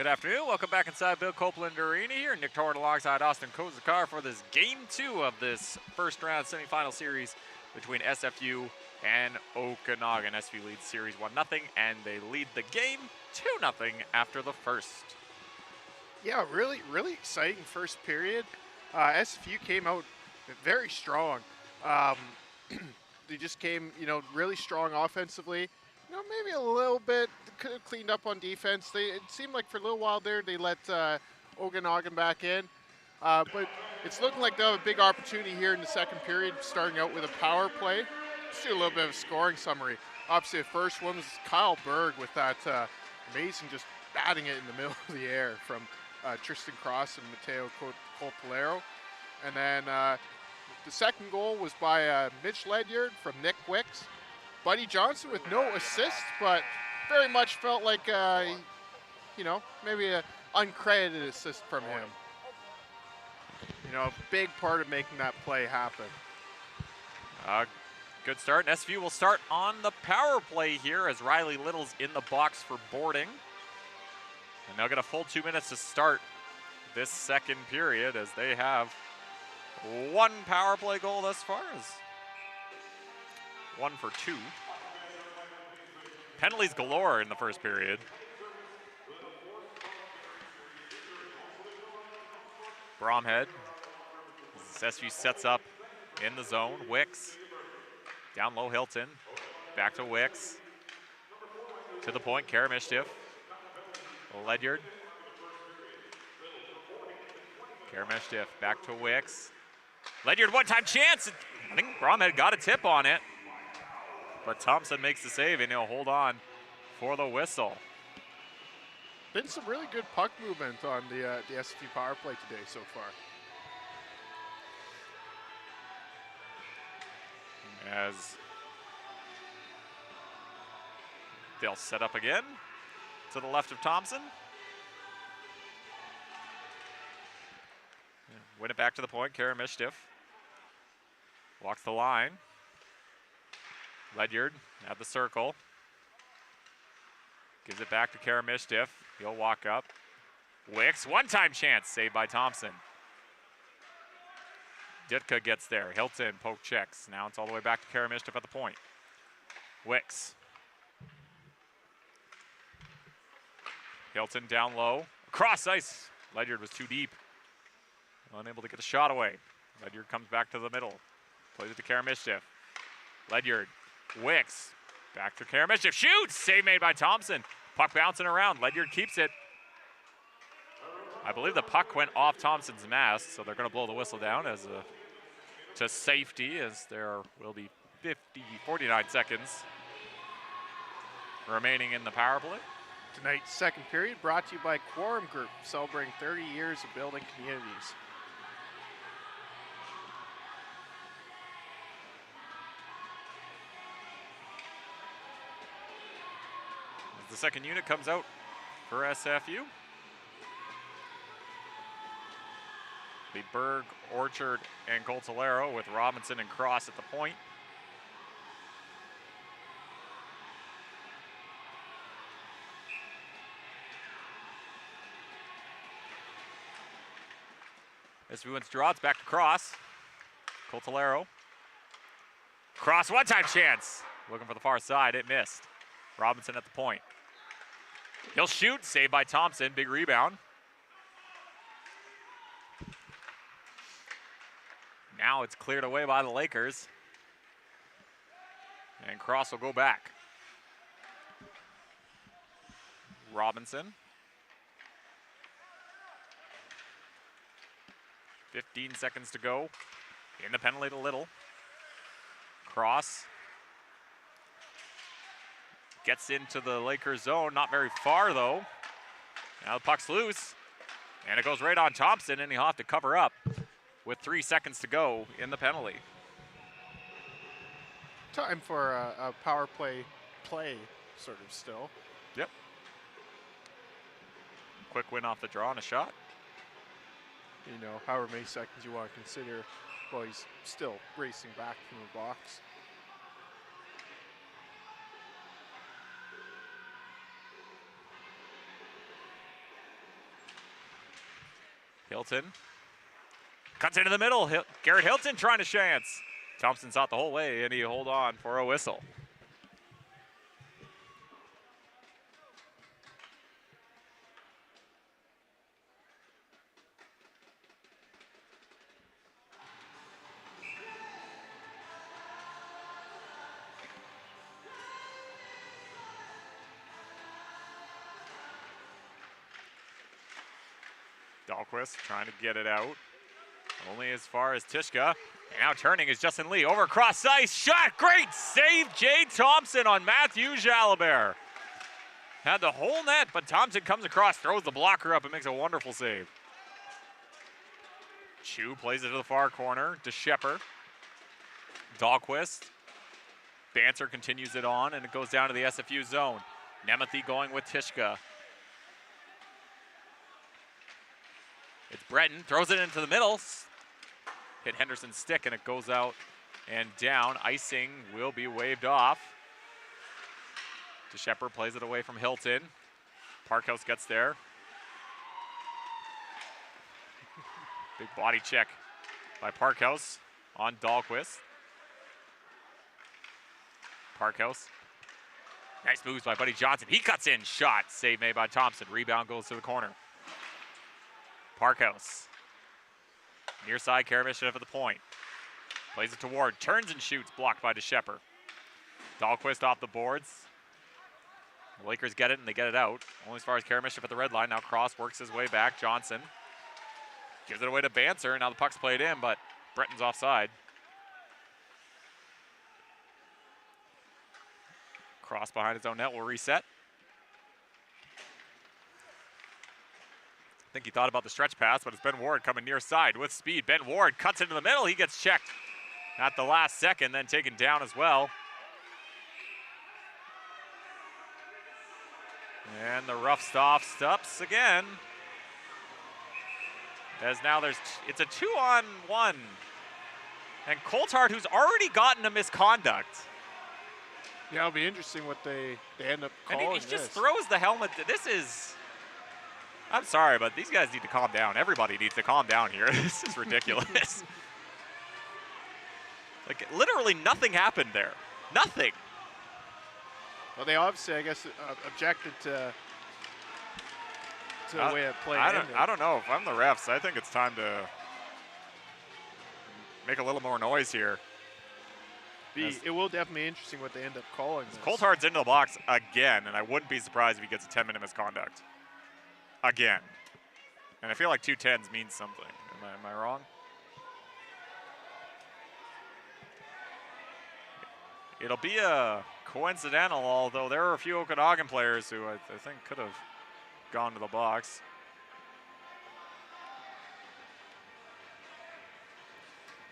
Good afternoon. Welcome back inside Bill Copeland Arena here. Nick Torn alongside Austin Kozakar for this Game 2 of this first round semifinal series between SFU and Okanagan. SFU leads series 1-0, and they lead the game 2-0 after the first. Yeah, really exciting first period. SFU came out very strong. They just came, really strong offensively. Maybe a little bit could have cleaned up on defense. It seemed like for a little while there they let Okanagan back in, but it's looking like they'll have a big opportunity here in the second period, starting out with a power play. Let's do a little bit of a scoring summary. Obviously, the first one was Kyle Berg with that amazing, just batting it in the middle of the air from Tristan Cross and Mateo Colpolero. And then the second goal was by Mitch Ledyard from Nick Wicks. Buddy Johnson with no assist, but very much felt like, maybe an uncredited assist from him. A big part of making that play happen. Good start. And SFU will start on the power play here as Riley Little's in the box for boarding. And they'll get a full 2 minutes to start this second period as they have one power play goal thus far. 1 for 2. Penalties galore in the first period. Bromhead. SFU sets up in the zone. Wicks. Down low, Hilton. Back to Wicks. To the point, Karamishtif. Ledyard. Karamishtif back to Wicks. Ledyard one-time chance. I think Bromhead got a tip on it. But Thompson makes the save, and he'll hold on for the whistle. Been some really good puck movement on the SFU power play today so far. As they'll set up again to the left of Thompson. Win it back to the point, Karamishtif. Walks the line. Ledyard at the circle. Gives it back to Karamishtif. He'll walk up. Wicks, one-time chance, saved by Thompson. Ditka gets there. Hilton poke checks. Now it's all the way back to Karamishtif at the point. Wicks. Hilton down low. Cross ice. Ledyard was too deep. Unable to get the shot away. Ledyard comes back to the middle. Plays it to Karamishtif. Ledyard. Wicks. Back to Karamishtif. Shoots! Save made by Thompson. Puck bouncing around. Ledyard keeps it. I believe the puck went off Thompson's mask, so they're going to blow the whistle down to safety, as there will be 49 seconds remaining in the power play. Tonight's second period brought to you by Quorum Group, celebrating 30 years of building communities. As the second unit comes out for SFU. The Berg, Orchard, and Coltolero with Robinson and Cross at the point. SFU wins draw, it's back to Cross. Coltolero. Cross, one-time chance. Looking for the far side, it missed. Robinson at the point. He'll shoot, saved by Thompson, big rebound. Now it's cleared away by the Lakers. And Cross will go back. Robinson. 15 seconds to go. In the penalty to Little. Cross. Gets into the Lakers zone, not very far though. Now the puck's loose. And it goes right on Thompson, and he'll have to cover up with 3 seconds to go in the penalty. Time for a power play sort of still. Yep. Quick win off the draw and a shot. However many seconds you want to consider while he's still racing back from the box. Hilton cuts into the middle. Garrett Hilton trying to chance. Thompson's out the whole way, and he hold on for a whistle. Dahlquist trying to get it out. Only as far as Tishka. And now turning is Justin Lee. Over across ice. Shot. Great save. Jade Thompson on Matthew Jalabert. Had the whole net, but Thompson comes across, throws the blocker up, and makes a wonderful save. Chu plays it to the far corner. DeShepper. Dahlquist. Banter continues it on, and it goes down to the SFU zone. Nemeth going with Tishka. It's Breton, throws it into the middle. Hit Henderson's stick, and it goes out and down. Icing will be waved off. DeShepper plays it away from Hilton. Parkhouse gets there. Big body check by Parkhouse on Dahlquist. Parkhouse. Nice moves by Buddy Johnson. He cuts in, shot. Save made by Thompson. Rebound goes to the corner. Parkhouse. Near side, Karamishnev at the point. Plays it to Ward. Turns and shoots. Blocked by DeShepper. Dahlquist off the boards. The Lakers get it, and they get it out. Only as far as Karamishnev at the red line. Now Cross works his way back. Johnson gives it away to Banter. Now the puck's played in, but Breton's offside. Cross behind his own net will reset. I think he thought about the stretch pass, but it's Ben Ward coming near side with speed. Ben Ward cuts into the middle. He gets checked at the last second, then taken down as well. And the rough stuff stops again. As now it's a 2-on-1. And Coulthard, who's already gotten a misconduct. Yeah, it'll be interesting what they end up calling. And he just throws the helmet. This is... I'm sorry, but these guys need to calm down. Everybody needs to calm down here. This is ridiculous. Like, literally nothing happened there. Nothing. Well, they obviously, I guess, objected to the way it played. I don't know. If I'm the refs, I think it's time to make a little more noise here. It will definitely be interesting what they end up calling. Coulthard's into the box again, and I wouldn't be surprised if he gets a 10-minute misconduct. Again. And I feel like 2-10s means something. Am I wrong? It'll be a coincidental, although there are a few Okanagan players who I think could have gone to the box.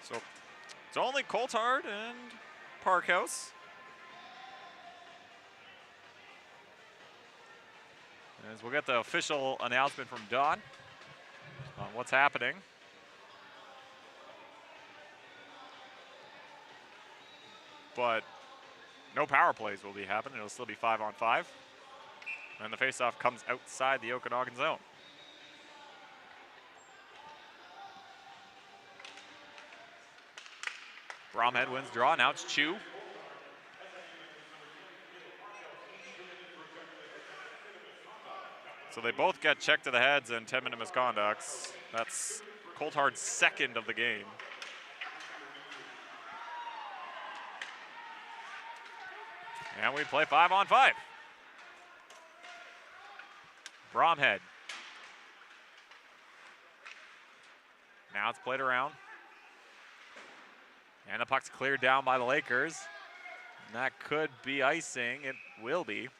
So it's only Coulthard and Parkhouse. As we'll get the official announcement from Don on what's happening. But no power plays will be happening. It'll still be 5-on-5. And the faceoff comes outside the Okanagan zone. Bromhead wins draw. Now it's Chu. So they both get checked to the heads and 10-minute misconducts. That's Coulthard's second of the game. And we play 5-on-5. Bromhead. Now it's played around. And the puck's cleared down by the Lakers. And that could be icing. It will be.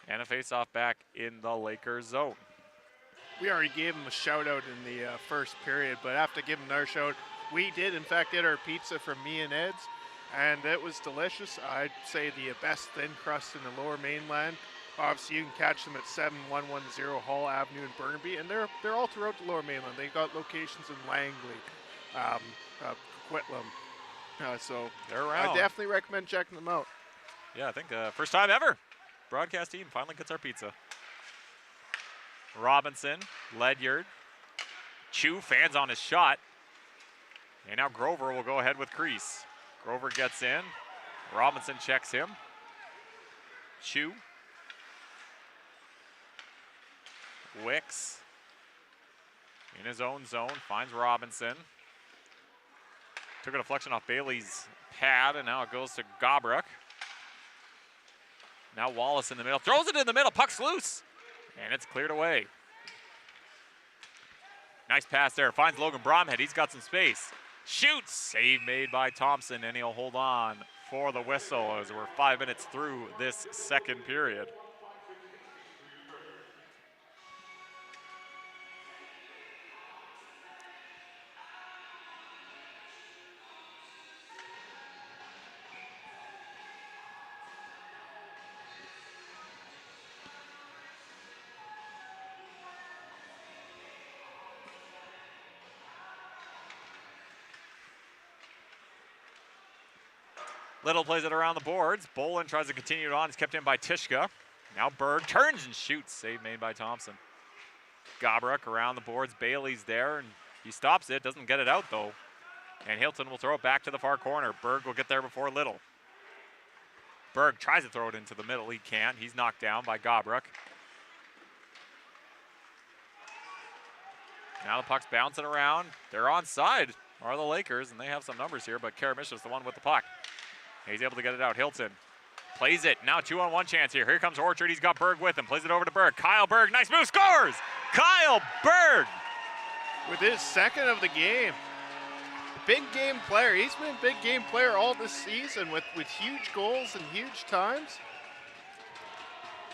And a face-off back in the Lakers zone. We already gave him a shout-out in the first period, but I have to give him another shout. We did, in fact, get our pizza from Me and Ed's, and it was delicious. I'd say the best thin crust in the Lower Mainland. Obviously, you can catch them at 7110 Hall Avenue in Burnaby, and they're all throughout the Lower Mainland. They've got locations in Langley, Coquitlam, so they're around. I definitely recommend checking them out. Yeah, I think first time ever. Broadcast team finally gets our pizza. Robinson, Ledyard, Chu fans on his shot. And now Grover will go ahead with crease. Grover gets in. Robinson checks him. Chu. Wicks. In his own zone, finds Robinson. Took a deflection off Bailey's pad, and now it goes to Gobruck. Now Wallace in the middle, throws it in the middle, puck's loose, and it's cleared away. Nice pass there, finds Logan Bromhead, he's got some space. Shoots, save made by Thompson, and he'll hold on for the whistle as we're 5 minutes through this second period. Little plays it around the boards. Bolin tries to continue it on. It's kept in by Tishka. Now Berg turns and shoots. Save made by Thompson. Gobruck around the boards. Bailey's there, and he stops it. Doesn't get it out, though. And Hilton will throw it back to the far corner. Berg will get there before Little. Berg tries to throw it into the middle. He can't. He's knocked down by Gobruck. Now the puck's bouncing around. They're onside, are the Lakers, and they have some numbers here, but Karamishev's the one with the puck. He's able to get it out. Hilton plays it. Now 2-on-1 chance here. Here comes Orchard. He's got Berg with him. Plays it over to Berg. Kyle Berg. Nice move. Scores! Kyle Berg! With his second of the game. Big game player. He's been a big game player all this season with huge goals and huge times.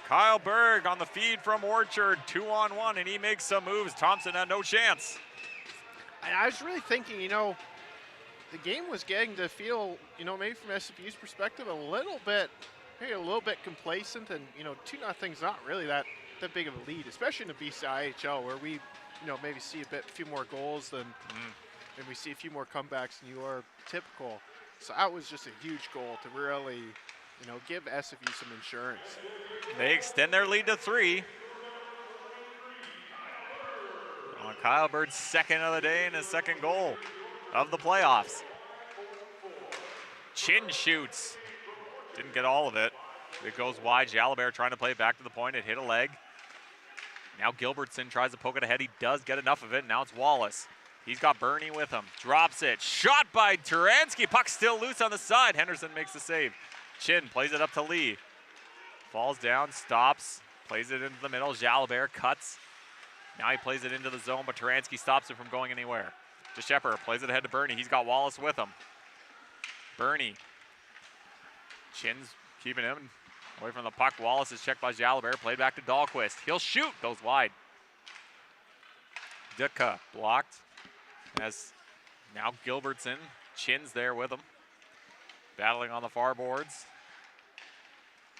Kyle Berg on the feed from Orchard. 2-on-1, and he makes some moves. Thompson had no chance. And I was really thinking, you know, the game was getting to feel, you know, maybe from SFU's perspective, a little bit complacent, and, you know, 2-0's not really that big of a lead, especially in the BCIHL, where we, you know, maybe see a few more goals than, and we see a few more comebacks than you are typical. So that was just a huge goal to really, you know, give SFU some insurance. They extend their lead to 3. On Kyle Berg's second of the day and his second goal of the playoffs. Chin shoots. Didn't get all of it. It goes wide. Jalabert trying to play it back to the point. It hit a leg. Now Gilbertson tries to poke it ahead. He does get enough of it. Now it's Wallace. He's got Bernie with him. Drops it. Shot by Turansky. Puck still loose on the side. Henderson makes the save. Chin plays it up to Lee. Falls down, stops, plays it into the middle. Jalabert cuts. Now he plays it into the zone, but Turansky stops it from going anywhere. DeShepper plays it ahead to Bernie. He's got Wallace with him. Bernie. Chin's keeping him away from the puck. Wallace is checked by Jalabert. Played back to Dahlquist. He'll shoot. Goes wide. Dutka blocked. As now Gilbertson. Chin's there with him. Battling on the far boards.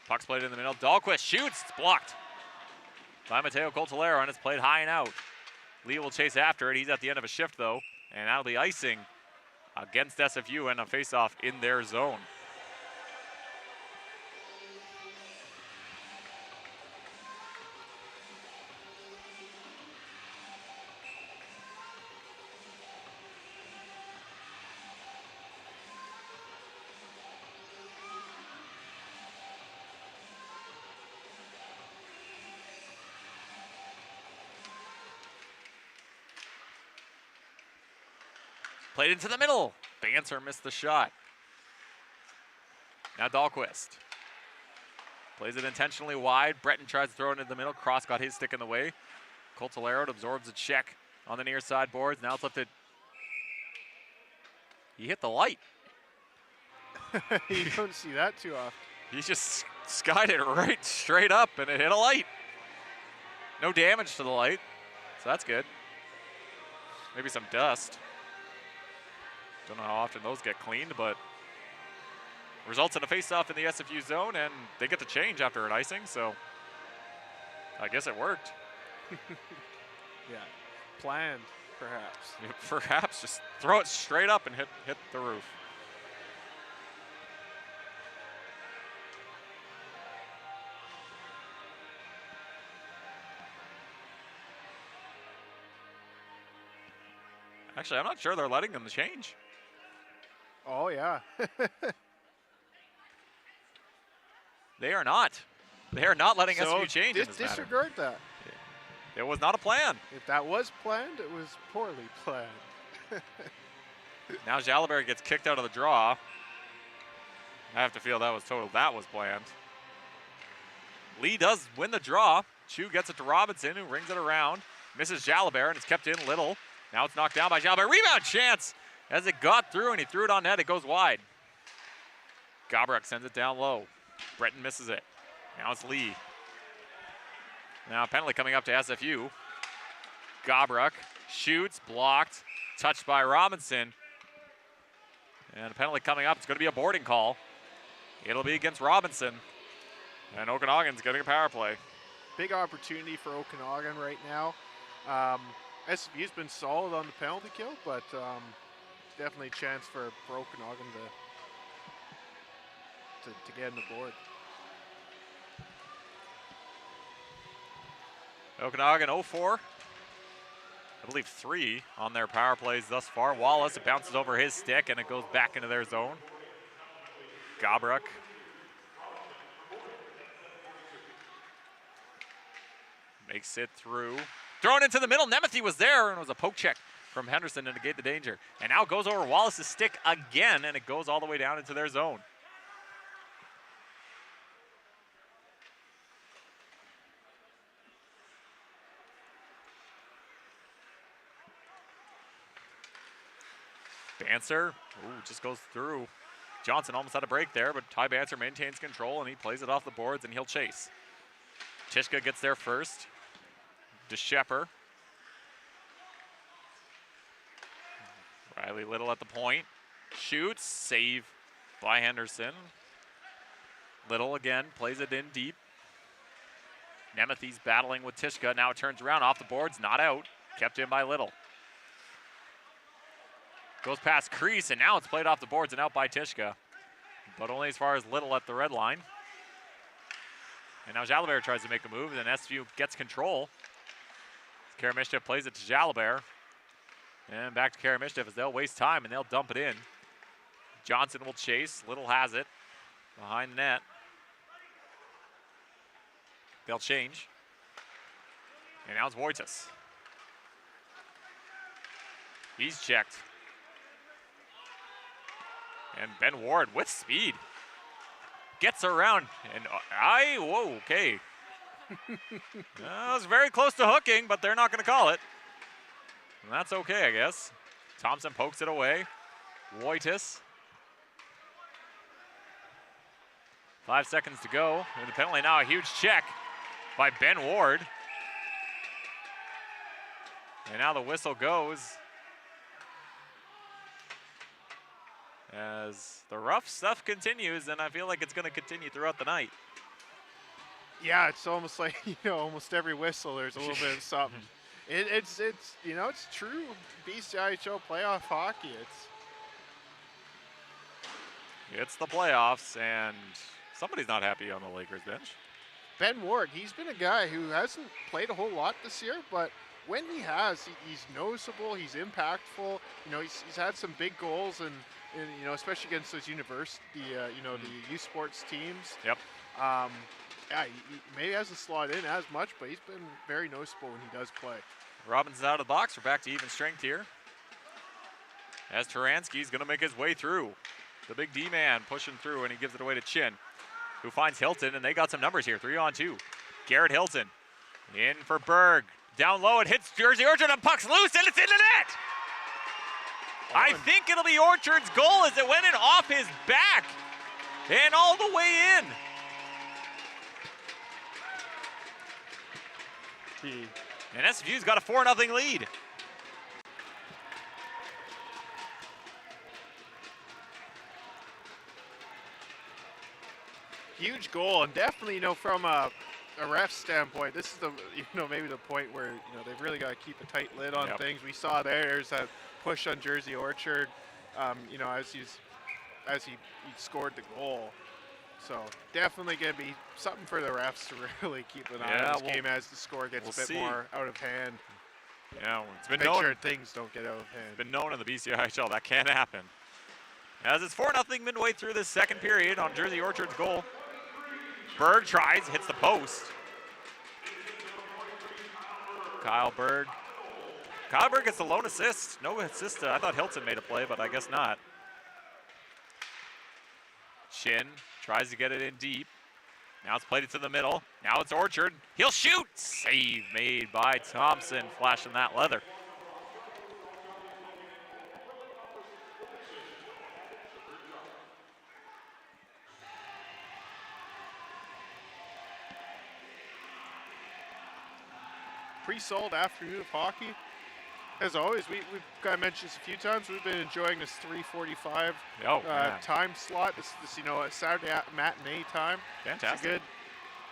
Puck's played in the middle. Dahlquist shoots. It's blocked by Mateo Coltolero, and it's played high and out. Lee will chase after it. He's at the end of a shift, though, and that'll be icing against SFU and a faceoff in their zone. Played into the middle. Banser missed the shot. Now Dahlquist. Plays it intentionally wide. Breton tries to throw it into the middle. Cross got his stick in the way. Coltolero absorbs a check on the near side boards. Now it's lifted. He hit the light. You don't see that too often. He just skied it right straight up, and it hit a light. No damage to the light, so that's good. Maybe some dust. Don't know how often those get cleaned, but results in a face-off in the SFU zone, and they get to change after an icing, so I guess it worked. Yeah, planned, perhaps. Yeah, perhaps, just throw it straight up and hit the roof. Actually, I'm not sure they're letting them change. Oh, yeah. They are not. They are not letting SFU change in this matter. Disregard that. It was not a plan. If that was planned, it was poorly planned. Now Jalabert gets kicked out of the draw. I have to feel that was planned. Lee does win the draw. Chu gets it to Robinson, who rings it around. Misses Jalabert, and it's kept in Little. Now it's knocked down by Jalabert. Rebound chance! As it got through and he threw it on net, it goes wide. Gabruk sends it down low. Breton misses it. Now it's Lee. Now penalty coming up to SFU. Gabruk shoots, blocked, touched by Robinson. And a penalty coming up. It's going to be a boarding call. It'll be against Robinson. And Okanagan's getting a power play. Big opportunity for Okanagan right now. SFU's been solid on the penalty kill, but definitely a chance for Okanagan to get in the board. Okanagan 0-4. I believe 3 on their power plays thus far. Wallace, it bounces over his stick and it goes back into their zone. Gabruk. Makes it through. Thrown into the middle. Nemeth was there, and it was a poke check from Henderson to negate the danger. And now it goes over Wallace's stick again, and it goes all the way down into their zone. Bancer, just goes through. Johnson almost had a break there, but Ty Bancer maintains control, and he plays it off the boards, and he'll chase. Tishka gets there first. DeShepper. Riley Little at the point. Shoots, save by Henderson. Little again, plays it in deep. Nemethy's battling with Tishka. Now it turns around off the boards, not out. Kept in by Little. Goes past Crease, and now it's played off the boards and out by Tishka. But only as far as Little at the red line. And now Jalabert tries to make a move, and then SFU gets control. Karamishnev plays it to Jalabert. And back to Karamishnev as they'll waste time and they'll dump it in. Johnson will chase. Little has it behind the net. They'll change. And now it's Wojtas. He's checked. And Ben Ward with speed. Gets around. And whoa, okay. That was very close to hooking, but they're not going to call it. And that's okay, I guess. Thompson pokes it away. Wojtas. 5 seconds to go. And the penalty now, a huge check by Ben Ward. And now the whistle goes as the rough stuff continues, and I feel like it's going to continue throughout the night. Yeah, it's almost like, almost every whistle there's a little bit of something. It's it's true BCIHL playoff hockey. It's the playoffs, and somebody's not happy on the Lakers bench. Ben Ward, he's been a guy who hasn't played a whole lot this year, but when he has, he's noticeable, he's impactful. He's had some big goals, and especially against those university, the youth sports teams. Yep. Yeah, he maybe hasn't slotted in as much, but he's been very noticeable when he does play. Robinson's out of the box. We're back to even strength here. As Taransky's going to make his way through. The big D-man pushing through, and he gives it away to Chin, who finds Hilton, and they got some numbers here, 3-on-2. Garrett Hilton in for Berg. Down low, it hits Jersey Orchard, and puck's loose, and it's in the net! I think it'll be Orchard's goal as it went in off his back and all the way in. And SFU's got a 4-0 lead. Huge goal, and definitely, from a ref standpoint, this is the, maybe the point where, they've really got to keep a tight lid on things. We saw there's that push on Jersey Orchard, as he scored the goal. So definitely going to be something for the refs to really keep an eye on this game as the score gets a bit more out of hand. You know, it's been Make known. sure things don't get out of hand. It's been known in the BCIHL that can happen. As it's 4-0 midway through this second period on Jersey Orchard's goal. Berg tries, hits the post. Kyle Berg. Kyle Berg gets the lone assist. No assist. I thought Hilton made a play, but I guess not. Chin tries to get it in deep. Now it's played it to the middle. Now it's Orchard. He'll shoot. Save made by Thompson, flashing that leather. Pre-sold afternoon of hockey. As always, we've got to mention this a few times. We've been enjoying this 3:45 time slot. This a Saturday matinee time. Fantastic. It's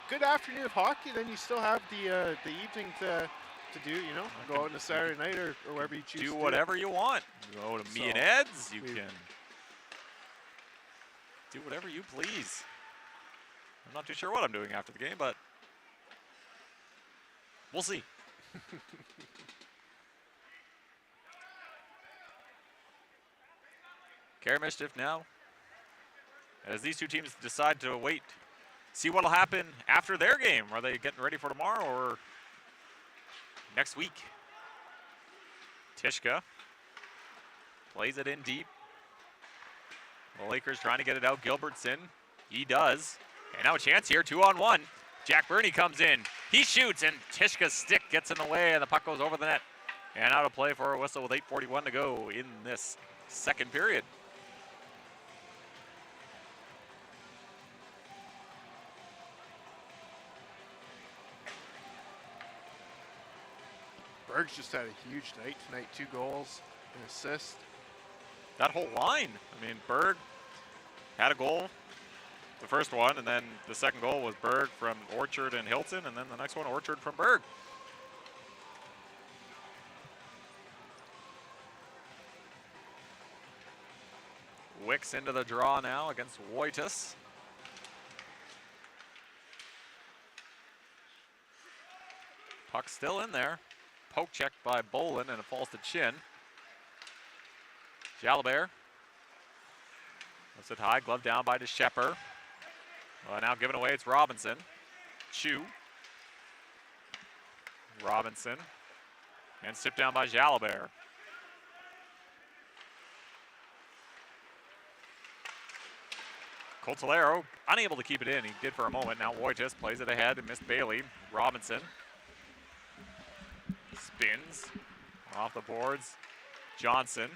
a good afternoon of hockey. Then you still have the evening to do. Go out on a Saturday night or wherever you choose. Do whatever you want. You go to me and Ed's. You can do whatever you please. I'm not too sure what I'm doing after the game, but we'll see. Carry mischief now. As these two teams decide to wait, see what'll happen after their game. Are they getting ready for tomorrow or next week? Tishka plays it in deep. The Lakers trying to get it out. Gilbertson, he does. And now a chance here, 2-on-1. Jack Burney comes in. He shoots, and Tishka's stick gets in the way, and the puck goes over the net. And out of play for a whistle with 8:41 to go in this second period. Berg's just had a huge night tonight. 2 goals, an assist. That whole line. I mean, Berg had a goal, the first one, and then the second goal was Berg from Orchard and Hilton, and then the next one, Orchard from Berg. Wicks into the draw now against Wojtus. Puck still in there. Poke checked by Bolin, and it falls to Chin. Jalabert. Lifts it high, glove down by DeShepper. Now given away, it's Robinson. Chu. Robinson. And tipped down by Jalabert. Coltolero unable to keep it in. He did for a moment. Now Wojtus plays it ahead and missed Bailey. Robinson. Spins. Off the boards. Johnson.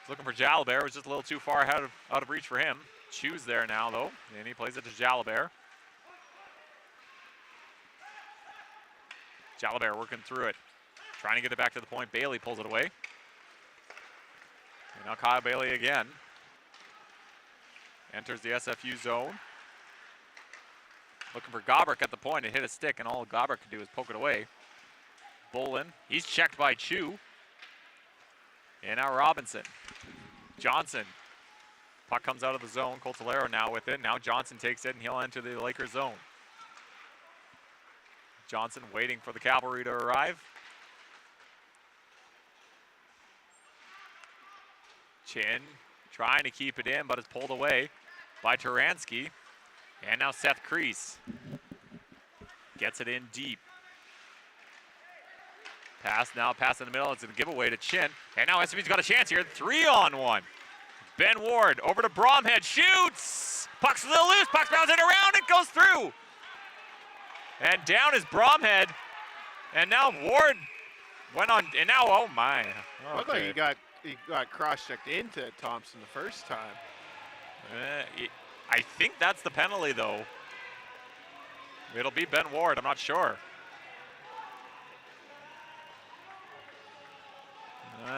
Looking for Jalabert. It was just a little too far out of reach for him. Chu's there now, though. And he plays it to Jalabert. Jalabert working through it. Trying to get it back to the point. Bailey pulls it away. And now Kyle Bailey again. Enters the SFU zone. Looking for Gobrick at the point. It hit a stick, and all Gobrick could do is poke it away. Bolin. He's checked by Chu. And now Robinson. Johnson. Puck comes out of the zone. Coltolero now with it. Now Johnson takes it, and he'll enter the Lakers zone. Johnson waiting for the cavalry to arrive. Chin trying to keep it in, but it's pulled away by Turansky. And now Seth Crease gets it in deep. Pass in the middle. It's a giveaway to Chin. And now SFU's got a chance here. 3-on-1. Ben Ward over to Bromhead. Shoots! Puck's a little loose. Puck's bouncing around. It goes through. And down is Bromhead. And now Ward went on. And now, oh my. Okay. Looked like he got cross-checked into Thompson the first time. I think that's the penalty, though. It'll be Ben Ward. I'm not sure.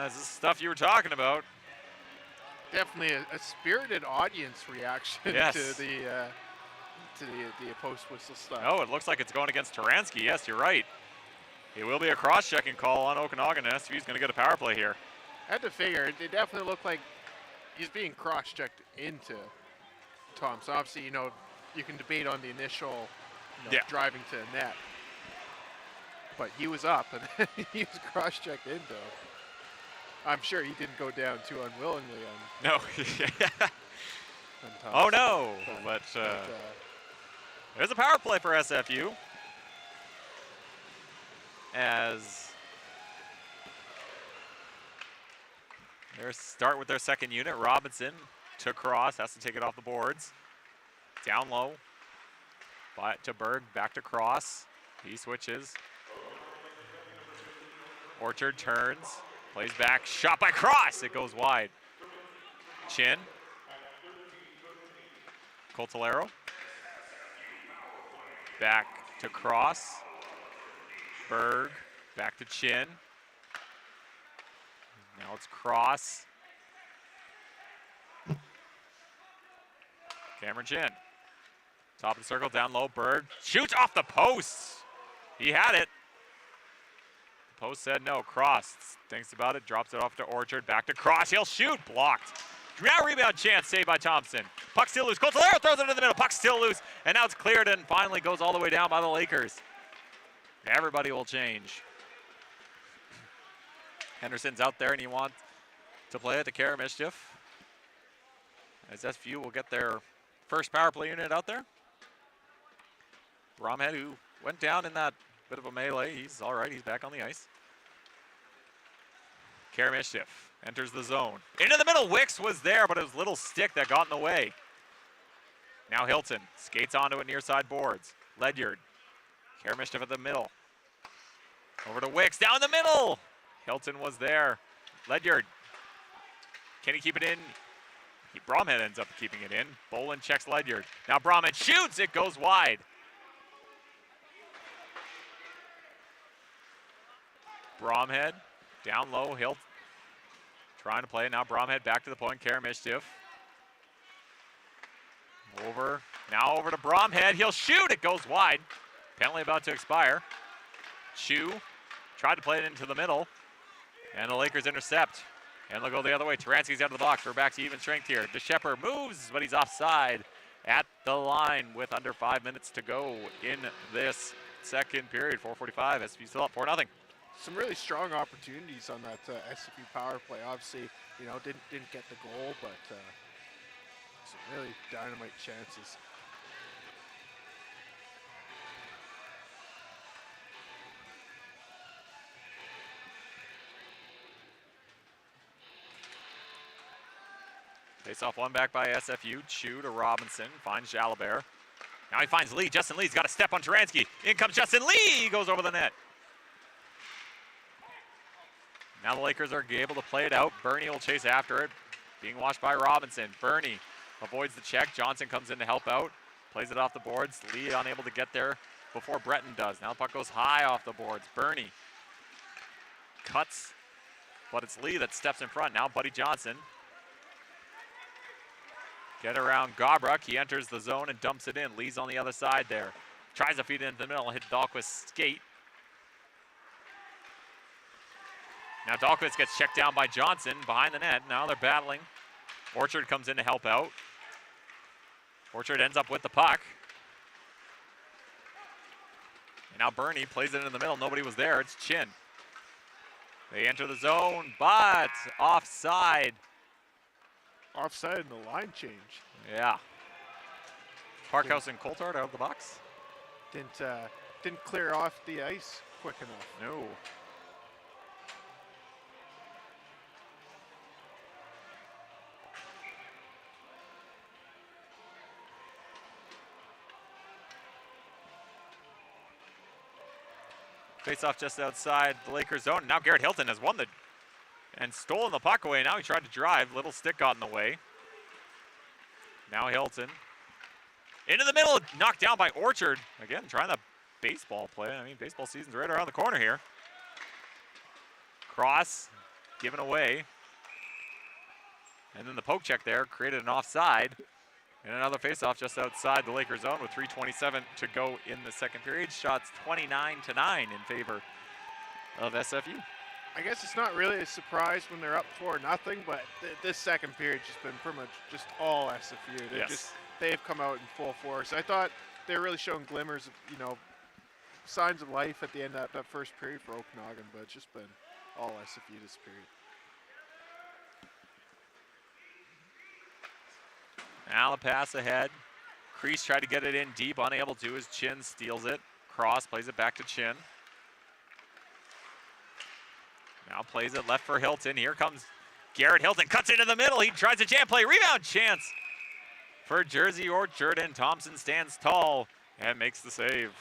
This is stuff you were talking about. Definitely a spirited audience reaction yes. to the post-whistle stuff. Oh, it looks like it's going against Turansky. Yes, you're right. It will be a cross-checking call on Okanagan, and SFU's going to get a power play here. I had to figure. It definitely looked like he's being cross-checked into Thompson. Obviously, you can debate on the initial driving to the net. but he was up and he was cross-checked into. I'm sure he didn't go down too unwillingly on. No. On Oh no! but There's a power play for SFU. As they start with their second unit, Robinson to Cross, has to take it off the boards. Down low, to Berg, back to Cross. He switches. Orchard turns, plays back, shot by Cross. It goes wide. Chin. Coltolero. Back to Cross. Berg, back to Chin. Now it's Cross. Cameron Chin. Top of the circle, down low, Berg. Shoots off the post. He had it. The post said no. Cross thinks about it, drops it off to Orchard, back to Cross. He'll shoot, blocked. Now rebound chance, saved by Thompson. Puck still loose. Coltolero throws it in the middle. Puck still loose, and now it's cleared and finally goes all the way down by the Lakers. Everybody will change. Henderson's out there, and he wants to play it to Kara Mischief. As SFU will get their first power play unit out there. Bromhead, who went down in that bit of a melee, he's all right. He's back on the ice. Kara Mischief enters the zone. Into the middle, Wicks was there, but it was a little stick that got in the way. Now Hilton skates onto it near side boards. Ledyard, Kara Mischief at the middle. Over to Wicks, down the middle. Hilton was there. Ledyard, can he keep it in? Bromhead ends up keeping it in. Boland checks Ledyard. Now Bromhead shoots, it goes wide. Bromhead, down low, Hilton trying to play it. Now Bromhead back to the point, Kara Mischief. Now over to Bromhead, he'll shoot, it goes wide. Penalty about to expire. Chu tried to play it into the middle, and the Lakers intercept. And they'll go the other way. Taransky's out of the box. We're back to even strength here. DeShepper moves, but he's offside at the line with under 5 minutes to go in this second period. 4:45, SFU still up 4-0. Some really strong opportunities on that SFU power play. Obviously, you know, didn't get the goal, but some really dynamite chances. Face off one back by SFU. Chu to Robinson. Finds Jalabert. Now he finds Lee. Justin Lee's got a step on Taransky. In comes Justin Lee. He goes over the net. Now the Lakers are able to play it out. Bernie will chase after it. Being watched by Robinson. Bernie avoids the check. Johnson comes in to help out. Plays it off the boards. Lee unable to get there before Breton does. Now the puck goes high off the boards. Bernie cuts, but it's Lee that steps in front. Now Buddy Johnson. Get around Gobruck. He enters the zone and dumps it in. Lee's on the other side there. Tries to feed it into the middle. Hit Dahlquist's skate. Now Dahlquist gets checked down by Johnson behind the net. Now they're battling. Orchard comes in to help out. Orchard ends up with the puck. And now Bernie plays it in the middle. Nobody was there. It's Chin. They enter the zone, but offside. Offside in the line change. Yeah. Parkhouse and Coulthard out of the box. Didn't clear off the ice quick enough. No. Face off just outside the Lakers zone. Now Garrett Hilton has won and stolen the puck away. Now he tried to drive. Little stick got in the way. Now Hilton. Into the middle, knocked down by Orchard. Again, trying the baseball play. I mean, baseball season's right around the corner here. Cross, given away. And then the poke check there created an offside. And another faceoff just outside the Lakers zone with 3:27 to go in the second period. Shots 29-9 in favor of SFU. I guess it's not really a surprise when they're up 4-0, but this second period just been pretty much just all SFU. They've come out in full force. I thought they were really showing glimmers of, you know, signs of life at the end of that first period for Okanagan, but it's just been all SFU this period. Now the pass ahead. Crease tried to get it in deep, unable to as Chin steals it. Cross plays it back to Chin. Now plays it left for Hilton. Here comes Garrett Hilton, cuts into the middle. He tries a jam play, rebound chance for Jersey Orchard, and Thompson stands tall and makes the save.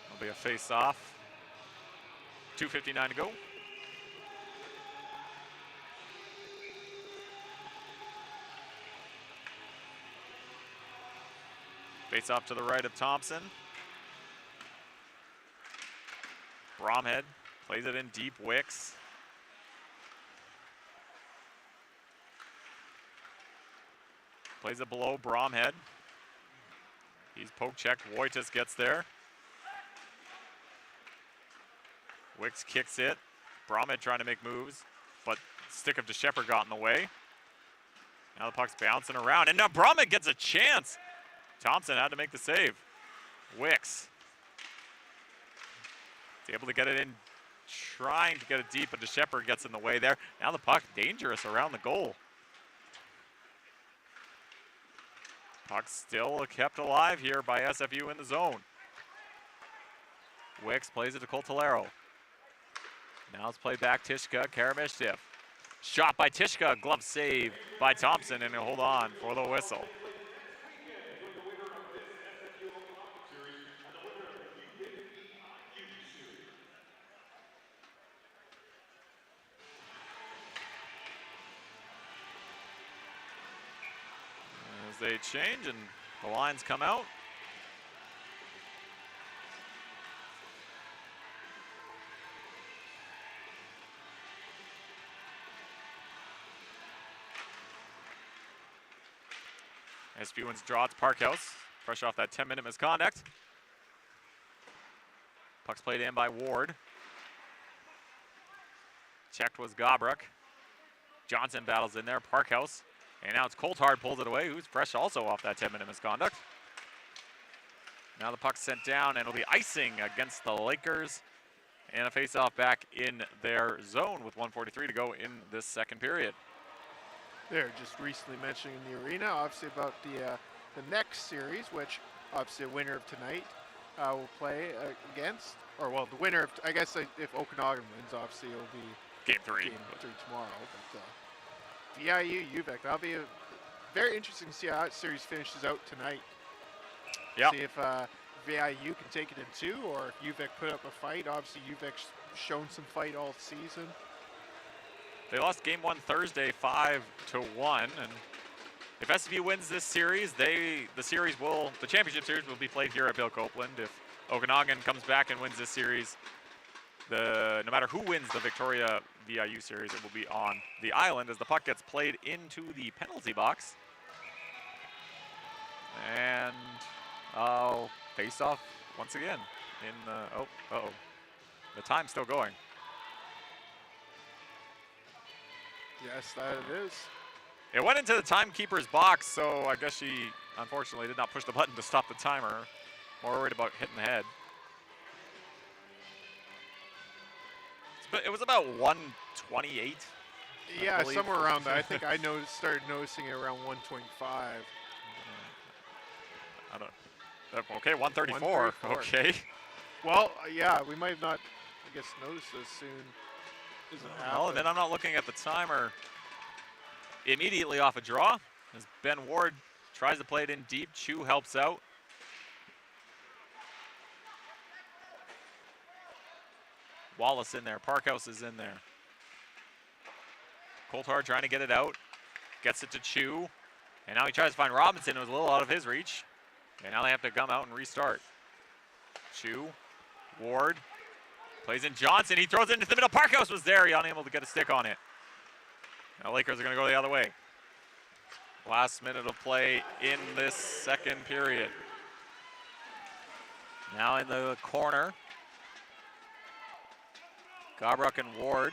It'll be a face-off. 2:59 to go. Face off to the right of Thompson. Bromhead plays it in deep. Wicks. Plays it below Bromhead. He's poke checked. Wojtas gets there. Wicks kicks it. Bromhead trying to make moves, but stick of DeShepard got in the way. Now the puck's bouncing around, and now Bromhead gets a chance. Thompson had to make the save. Wicks is able to get it in, trying to get it deep, but DeShepard gets in the way there. Now the puck dangerous around the goal. Puck still kept alive here by SFU in the zone. Wicks plays it to Coltolero. Now it's played back Tishka, Karamishtiv. Shot by Tishka, glove save by Thompson, and he'll hold on for the whistle. As they change and the lines come out. SFU wins draw. It's Parkhouse. Fresh off that 10-minute misconduct. Puck's played in by Ward. Checked was Gobruck. Johnson battles in there. Parkhouse. And now it's Coulthard pulls it away, who's fresh also off that 10-minute misconduct. Now the puck's sent down, and it'll be icing against the Lakers. And a face-off back in their zone with 1:43 to go in this second period. They're just recently mentioning in the arena, obviously, about the next series, which obviously the winner of tonight will play against, or well, the winner of, I guess if Okanagan wins, obviously it'll be Game 3 tomorrow. But BIU, UVic, that'll be very interesting to see how that series finishes out tonight. Yep. See if BIU can take it in 2, or if UVic put up a fight. Obviously, UVic's shown some fight all season. They lost game 1 Thursday 5-1, and if SFU wins this series, the championship series will be played here at Bill Copeland. If Okanagan comes back and wins this series, no matter who wins the Victoria BIU series, it will be on the island as the puck gets played into the penalty box. And face off once again in the, the time's still going. Yes, that it is. It went into the timekeeper's box, so I guess she unfortunately did not push the button to stop the timer. More worried about hitting the head. But it was about 128. Yeah, somewhere around that. I think I started noticing it around 125. I don't. Okay, 134. Okay. Well, yeah, we might have not, I guess, noticed as soon as it happened. Well, then I'm not looking at the timer. Immediately off a draw, as Ben Ward tries to play it in deep. Chu helps out. Wallace in there. Parkhouse is in there. Coulthard trying to get it out. Gets it to Chu. And now he tries to find Robinson. It was a little out of his reach. And now they have to come out and restart. Chu. Ward. Plays in Johnson. He throws it into the middle. Parkhouse was there. He unable to get a stick on it. Now Lakers are going to go the other way. Last minute of play in this second period. Now in the corner. Gobruck and Ward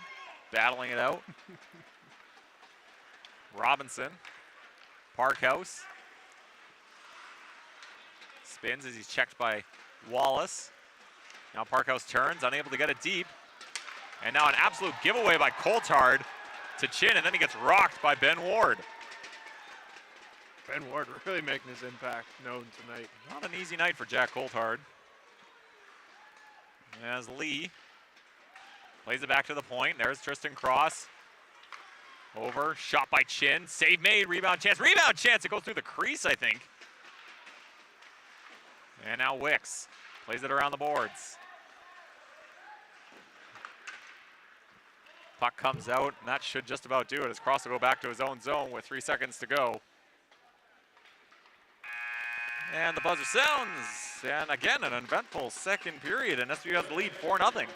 battling it out. Robinson. Parkhouse. Spins as he's checked by Wallace. Now Parkhouse turns, unable to get it deep. And now an absolute giveaway by Coulthard to Chin, and then he gets rocked by Ben Ward. Ben Ward really making his impact known tonight. Not an easy night for Jack Coulthard. As Lee plays it back to the point. There's Tristan Cross. Over, shot by Chin. Save made, rebound chance. Rebound chance! It goes through the crease, I think. And now Wicks plays it around the boards. Puck comes out, and that should just about do it as Cross will go back to his own zone with 3 seconds to go. And the buzzer sounds. And again, an eventful second period, and SFU has the lead 4-0.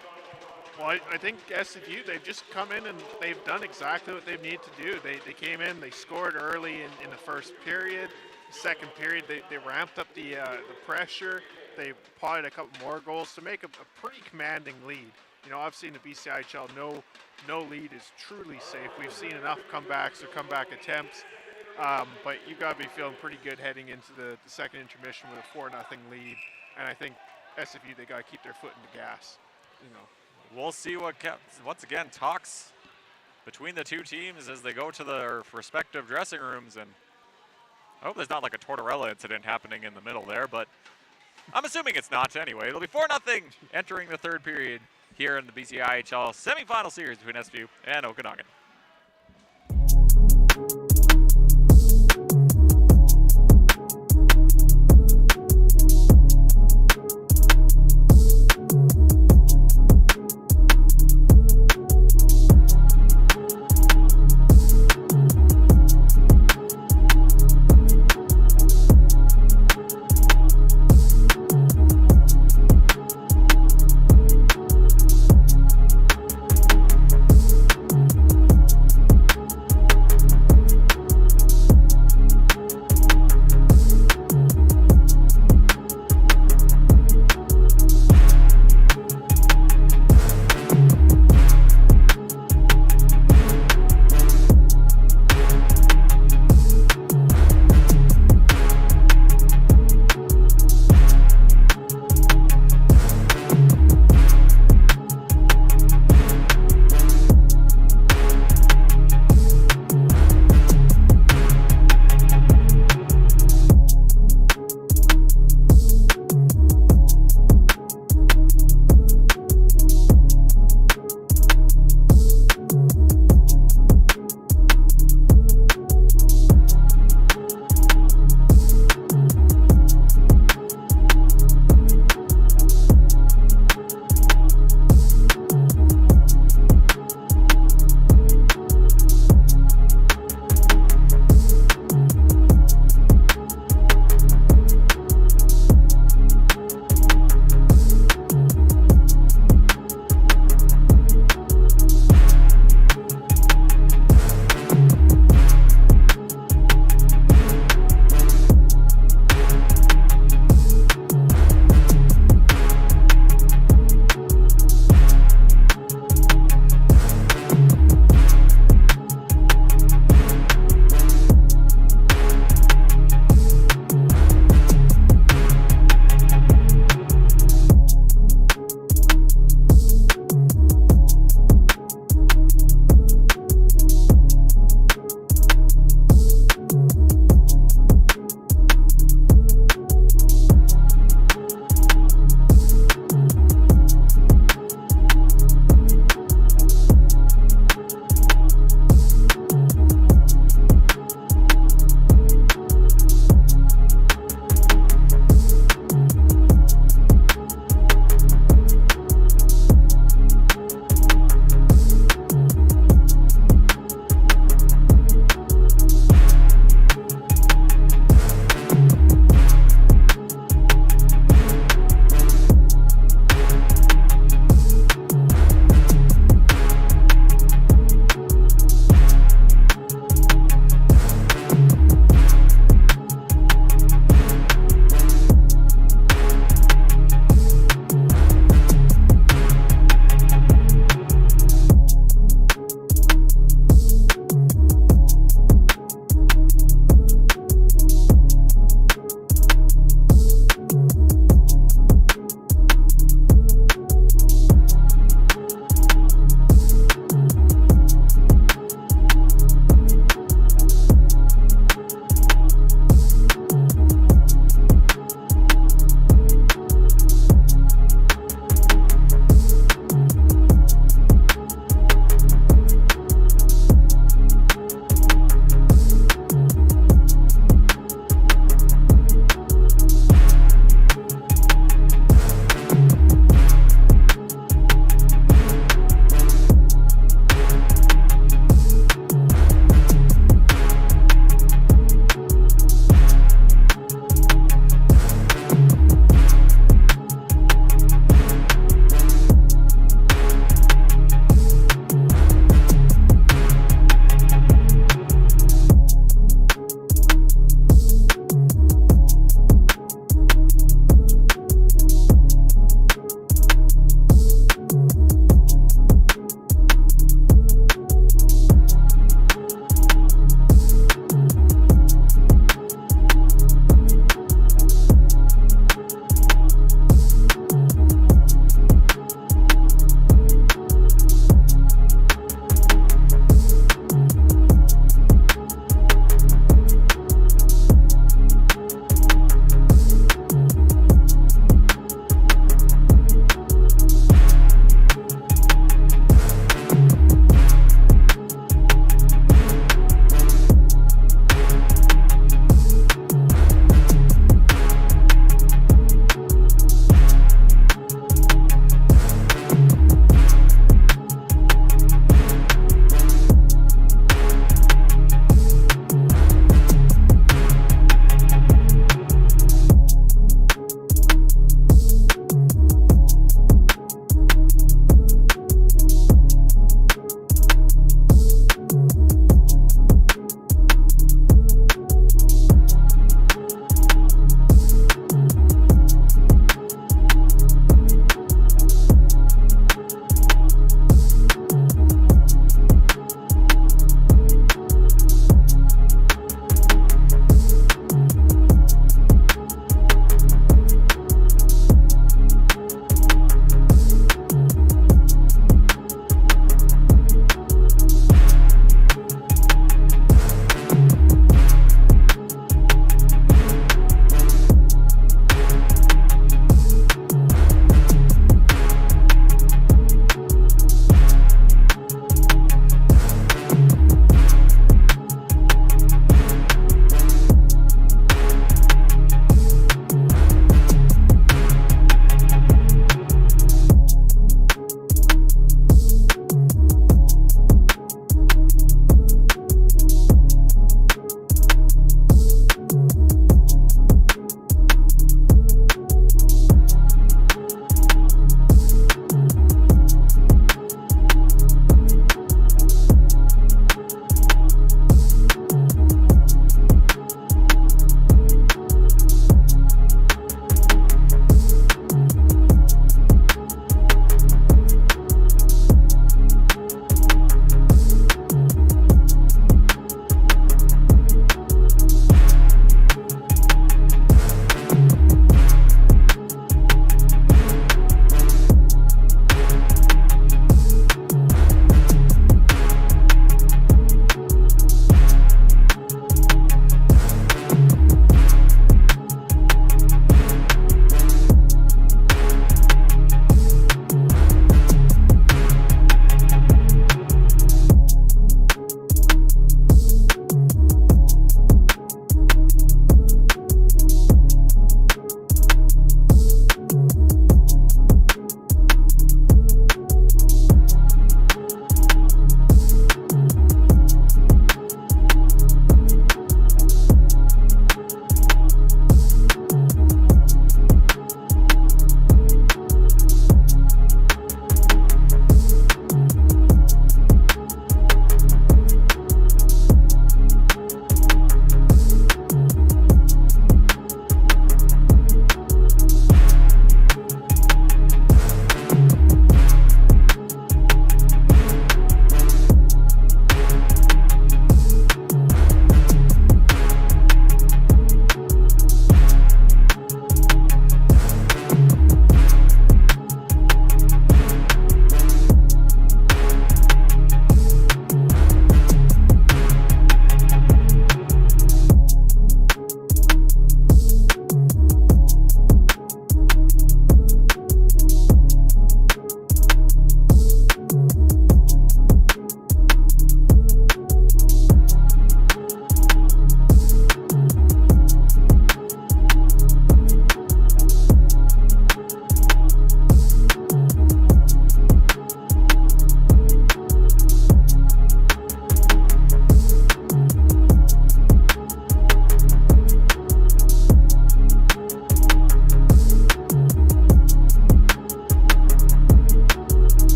Well, I think SFU, they've just come in and they've done exactly what they need to do. They came in, they scored early in the first period. Second period, they ramped up the pressure. They potted a couple more goals to make a pretty commanding lead. You know, I've seen the BCIHL, no lead is truly safe. We've seen enough comebacks or comeback attempts, but you've got to be feeling pretty good heading into the second intermission with a 4-0 lead. And I think SFU, they got to keep their foot in the gas. You know, we'll see what once again talks between the two teams as they go to their respective dressing rooms. And I hope there's not like a Tortorella incident happening in the middle there, but I'm assuming it's not anyway. It'll be 4-0 entering the third period here in the BCIHL semifinal series between SFU and Okanagan.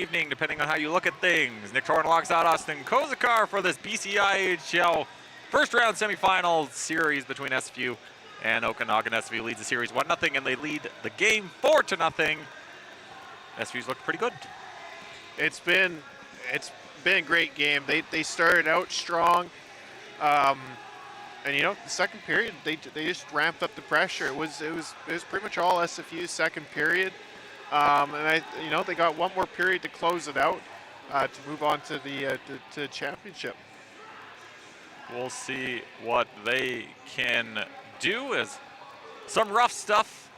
evening, depending on how you look at things. Nick Torn locks out Austin Kozakar for this BCIHL first round semifinal series between SFU and Okanagan. SFU leads the series 1-0, and they lead the game 4-0. SFU's looked pretty good. It's been a great game. They started out strong, and the second period they just ramped up the pressure. It was pretty much all SFU's second period, and they got one more period to close it out to move on to the championship. We'll see what they can do as some rough stuff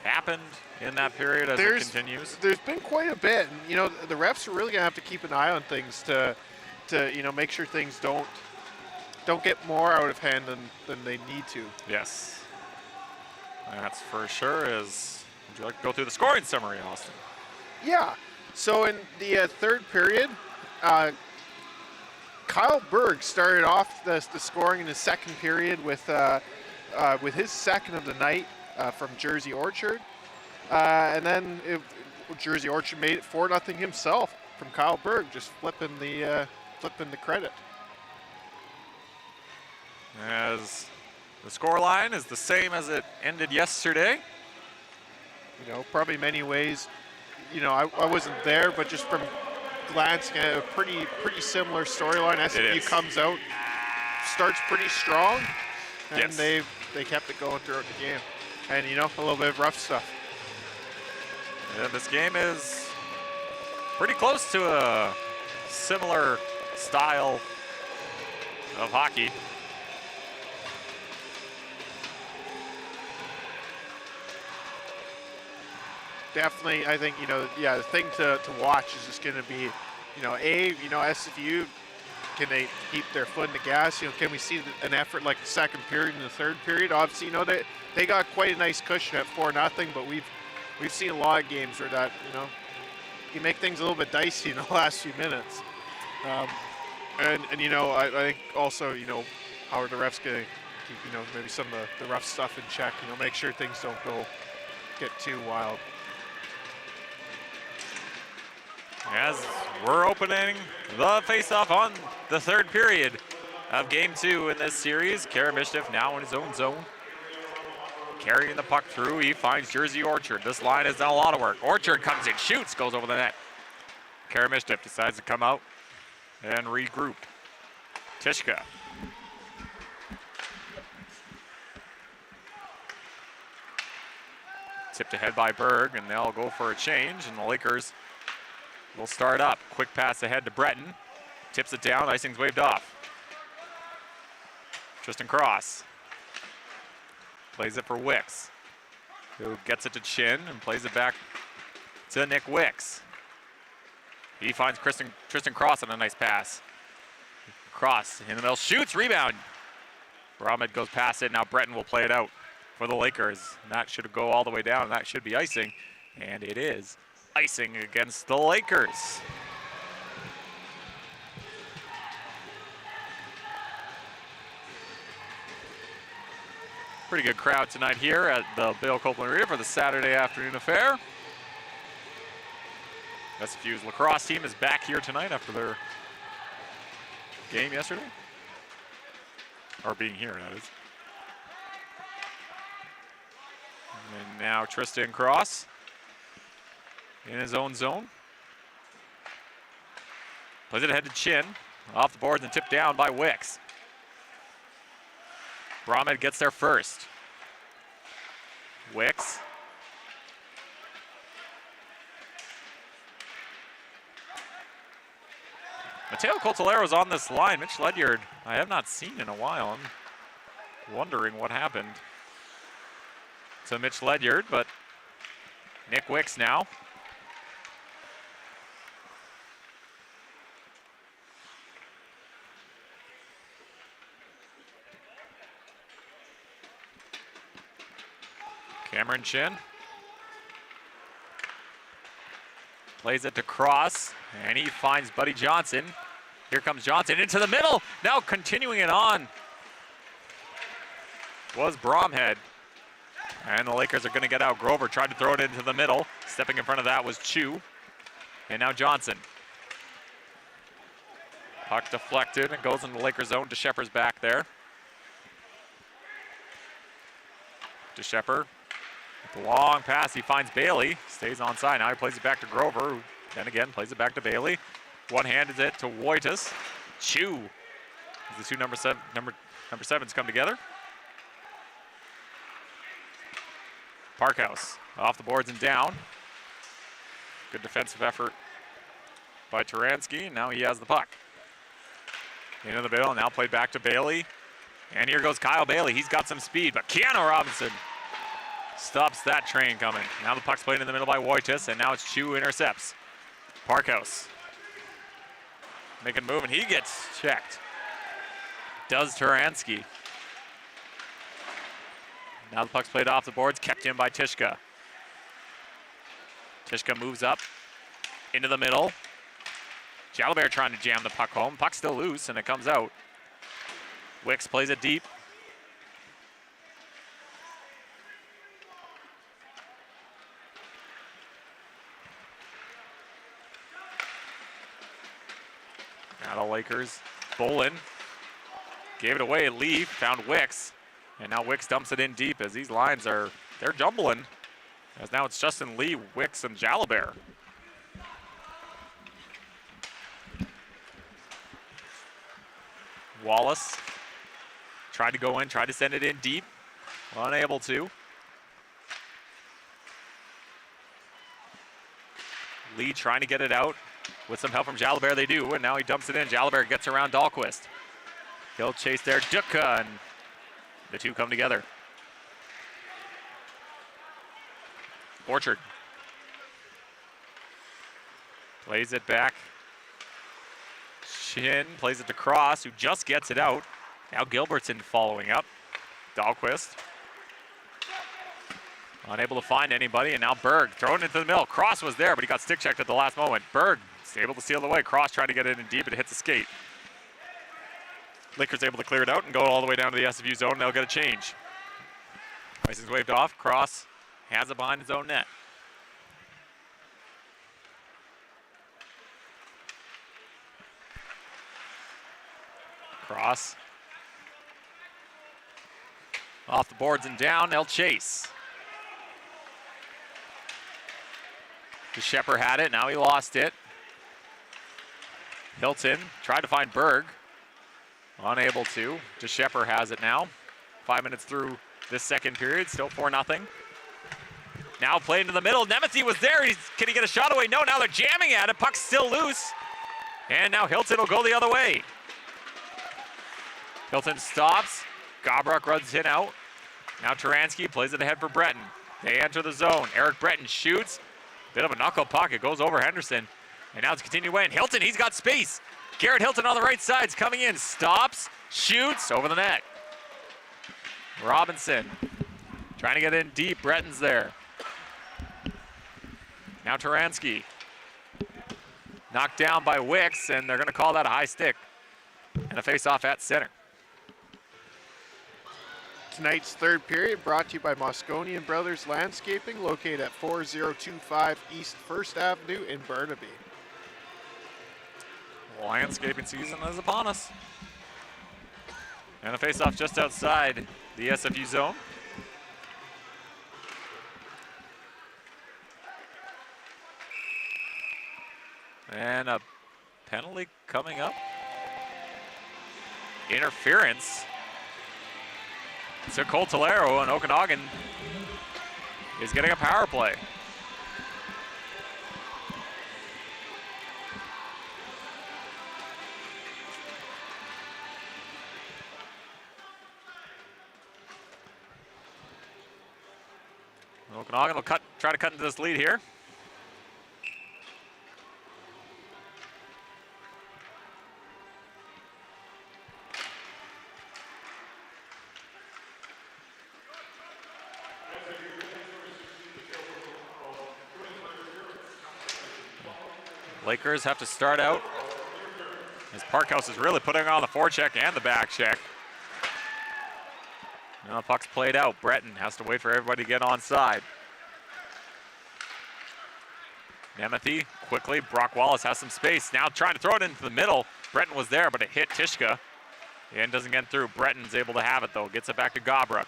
happened in that period as it continues. There's been quite a bit. And, the refs are really going to have to keep an eye on things to make sure things don't get more out of hand than they need to. Yes. That's for sure. Would you like to go through the scoring summary, Austin? Yeah. So in the third period, Kyle Berg started off the scoring in the second period with his second of the night from Jersey Orchard. And then Jersey Orchard made it 4-0 himself from Kyle Berg, just flipping the credit. As the score line is the same as it ended yesterday. Probably many ways, I wasn't there, but just from glancing at a pretty similar storyline. SFU comes out, starts pretty strong, and they kept it going throughout the game. And a little bit of rough stuff. Yeah, this game is pretty close to a similar style of hockey. Definitely, I think, the thing to watch is just going to be, SFU, can they keep their foot in the gas? Can we see an effort like the second period and the third period? Obviously, they got quite a nice cushion at 4-0, but we've seen a lot of games where that, you make things a little bit dicey in the last few minutes. I think also, how are the refs going to keep, maybe some of the rough stuff in check, make sure things don't get too wild. As we're opening the face-off on the third period of Game 2 in this series, Karamishnev now in his own zone. Carrying the puck through, he finds Jersey Orchard. This line has done a lot of work. Orchard comes in, shoots, goes over the net. Karamishnev decides to come out and regroup. Tishka. Tipped ahead by Berg, and they'll go for a change, and the Lakers will start up. Quick pass ahead to Breton. Tips it down, icing's waved off. Tristan Cross. Plays it for Wicks, who gets it to Chin and plays it back to Nick Wicks. He finds Tristan Cross on a nice pass. Cross in the middle, shoots, rebound. Brahmed goes past it, now Breton will play it out for the Lakers. And that should go all the way down, and that should be icing, and it is icing against the Lakers. Pretty good crowd tonight here at the Bill Copeland Arena for the Saturday afternoon affair. SFU's lacrosse team is back here tonight after their game yesterday. Or being here, that is. And now Tristan Cross in his own zone. Plays it ahead to Chin. Off the boards and tipped down by Wicks. Brahmed gets there first. Wicks. Mateo Coltolero's on this line. Mitch Ledyard, I have not seen in a while. I'm wondering what happened to Mitch Ledyard, but Nick Wicks now. Cameron Chin plays it to Cross, and he finds Buddy Johnson. Here comes Johnson into the middle. Now continuing it on was Bromhead. And the Lakers are going to get out. Grover tried to throw it into the middle. Stepping in front of that was Chu. And now Johnson. Puck deflected and goes in the Lakers zone. DeShepper's back there. DeShepper, with the long pass, he finds Bailey. Stays onside. Now he plays it back to Grover, who then again plays it back to Bailey. One-handed it to Wojtas. Chew. The two number sevens come together. Parkhouse off the boards and down. Good defensive effort by Turansky. Now he has the puck. Into the middle, now played back to Bailey. And here goes Kyle Bailey. He's got some speed, but Keanu Robinson stops that train coming. Now the puck's played in the middle by Wojtas, and now it's Chu intercepts. Parkhouse making a move, and he gets checked. Does Turansky. Now the puck's played off the boards, kept in by Tishka. Tishka moves up into the middle. Jalabert trying to jam the puck home. Puck's still loose, and it comes out. Wicks plays it deep. Now the Lakers. Bolin gave it away. Lee found Wicks, and now Wicks dumps it in deep as these lines they're jumbling. As now it's Justin Lee, Wicks, and Jalabert. Wallace tried to go in, tried to send it in deep. Unable to. Lee trying to get it out. With some help from Jalabert, they do, and now he dumps it in. Jalabert gets around Dahlquist. He'll chase there, Duka, and the two come together. Orchard plays it back. Shin plays it to Cross, who just gets it out. Now Gilbertson following up. Dahlquist unable to find anybody, and now Berg throwing it into the middle. Cross was there, but he got stick checked at the last moment. Berg is able to steal it away. Cross trying to get it in deep, but it hits the skate. Lakers able to clear it out and go all the way down to the SFU zone, and they'll get a change. Icing's waved off. Cross has it behind his own net. Cross. Off the boards and down, they'll chase. DeShepper had it, now he lost it. Hilton tried to find Berg. Unable to. DeShepper has it now. 5 minutes through this second period, still 4-0. Now played into the middle. Nemethy was there. Can he get a shot away? No, now they're jamming at it. Puck's still loose. And now Hilton will go the other way. Hilton stops. Gobrock runs in out. Now Turansky plays it ahead for Breton. They enter the zone. Eric Breton shoots. Bit of a knuckle puck. It goes over Henderson. And now it's continuing away. And Hilton, he's got space. Garrett Hilton on the right side's coming in. Stops. Shoots over the net. Robinson trying to get in deep. Breton's there. Now Turansky. Knocked down by Wicks, and they're going to call that a high stick. And a face-off at center. Tonight's third period brought to you by Moscone & Brothers Landscaping, located at 4025 East 1st Avenue in Burnaby. Landscaping season is upon us. And a face-off just outside the SFU zone. And a penalty coming up. Interference. So Cole Tolero and Okanagan is getting a power play. Okanagan will try to cut into this lead here. Lakers have to start out as Parkhouse is really putting on the forecheck and the back check. Now the puck's played out. Breton has to wait for everybody to get onside. Nemeth quickly. Brock Wallace has some space. Now trying to throw it into the middle. Breton was there, but it hit Tishka. And doesn't get through. Breton's able to have it, though. Gets it back to Gobrook.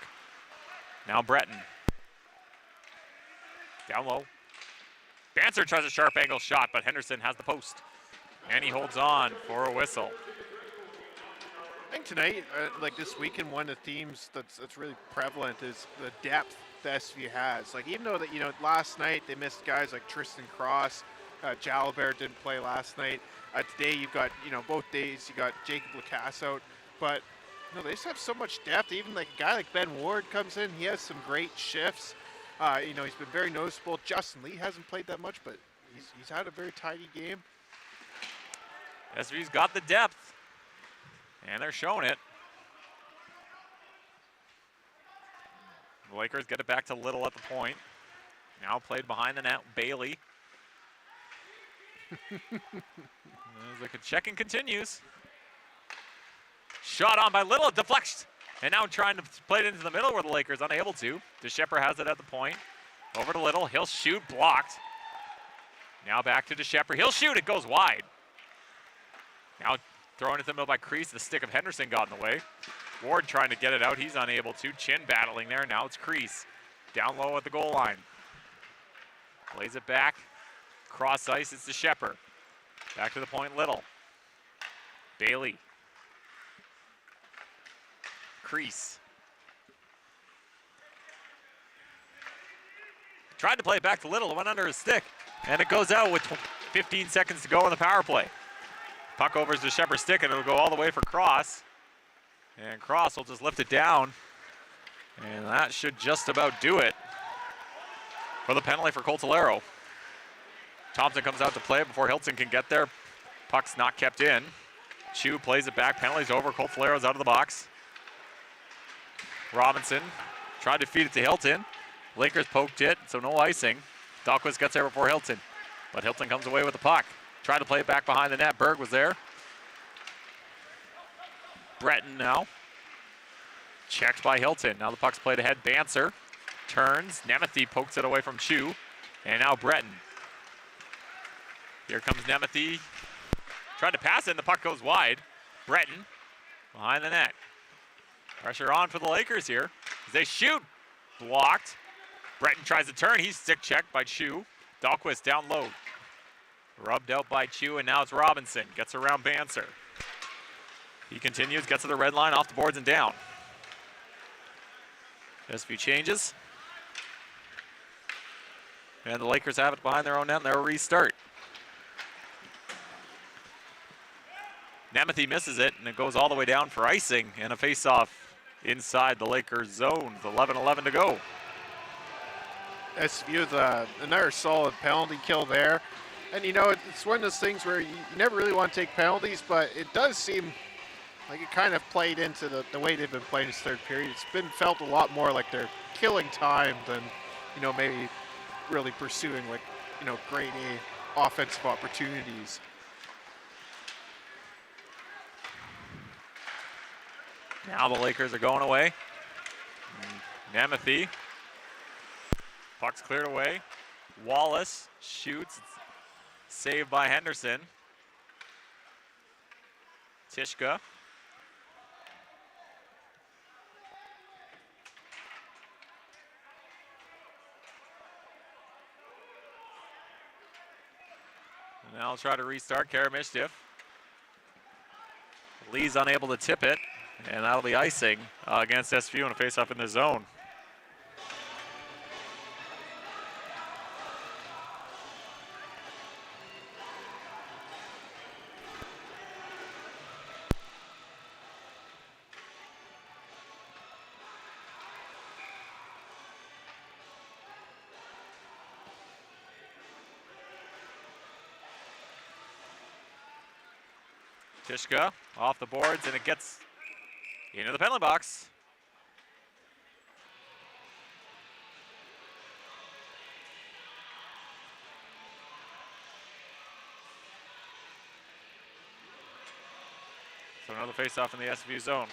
Now Breton. Down low. Bancer tries a sharp angle shot, but Henderson has the post. And he holds on for a whistle. I think tonight, like this weekend, one of the themes that's really prevalent is the depth the SFU has. Like even though that last night they missed guys like Tristan Cross, Jalabert didn't play last night. Today you've got both days you got Jacob Lacasse out, but they just have so much depth. Even like a guy like Ben Ward comes in, he has some great shifts. He's been very noticeable. Justin Lee hasn't played that much, but he's had a very tidy game. SFU's got the depth, and they're showing it. The Lakers get it back to Little at the point. Now played behind the net, Bailey. The checking continues. Shot on by Little, deflects. And now trying to play it into the middle where the Lakers unable to. DeShepper has it at the point. Over to Little, he'll shoot, blocked. Now back to DeShepper, he'll shoot, it goes wide. Now thrown into the middle by Crease, the stick of Henderson got in the way. Ward trying to get it out, he's unable to. Chin battling there, now it's Crease. Down low at the goal line. Plays it back, cross ice, it's DeShepper. Back to the point, Little. Bailey. Crease. Tried to play it back to Little, it went under his stick, and it goes out with 15 seconds to go on the power play. Puck over to DeShepper's stick, and it'll go all the way for Cross. And Cross will just lift it down, and that should just about do it for the penalty for Coltolero. Thompson comes out to play it before Hilton can get there. Puck's not kept in. Chu plays it back, penalty's over, Coltolero's out of the box. Robinson tried to feed it to Hilton. Lakers poked it, so no icing. Dahlquist gets there before Hilton, but Hilton comes away with the puck. Tried to play it back behind the net. Berg was there. Breton now. Checked by Hilton. Now the puck's played ahead. Bancer turns. Nemeth pokes it away from Chu. And now Breton. Here comes Nemeth. Tried to pass it, and the puck goes wide. Breton behind the net. Pressure on for the Lakers here as they shoot. Blocked. Breton tries to turn. He's stick checked by Chu. Dahlquist down low. Rubbed out by Chu, and now it's Robinson. Gets around Bancer. He continues, gets to the red line, off the boards and down. SFU changes. And the Lakers have it behind their own net, and they'll restart. Nemeth misses it, and it goes all the way down for icing, and a face-off inside the Lakers zone. 11:11 to go. SFU with another solid penalty kill there. And it's one of those things where you never really want to take penalties, but it does seem like it kind of played into the way they've been playing this third period. It's been felt a lot more like they're killing time than, maybe really pursuing grade A offensive opportunities. Now the Lakers are going away. Nemeth. Puck's cleared away. Wallace shoots. Saved by Henderson. Tishka. And now I'll try to restart. Karamishdiff. Lee's unable to tip it, and that'll be icing against SFU in a face-off in the zone. Tishka off the boards, and it gets into the penalty box. So another face-off in the SFU zone.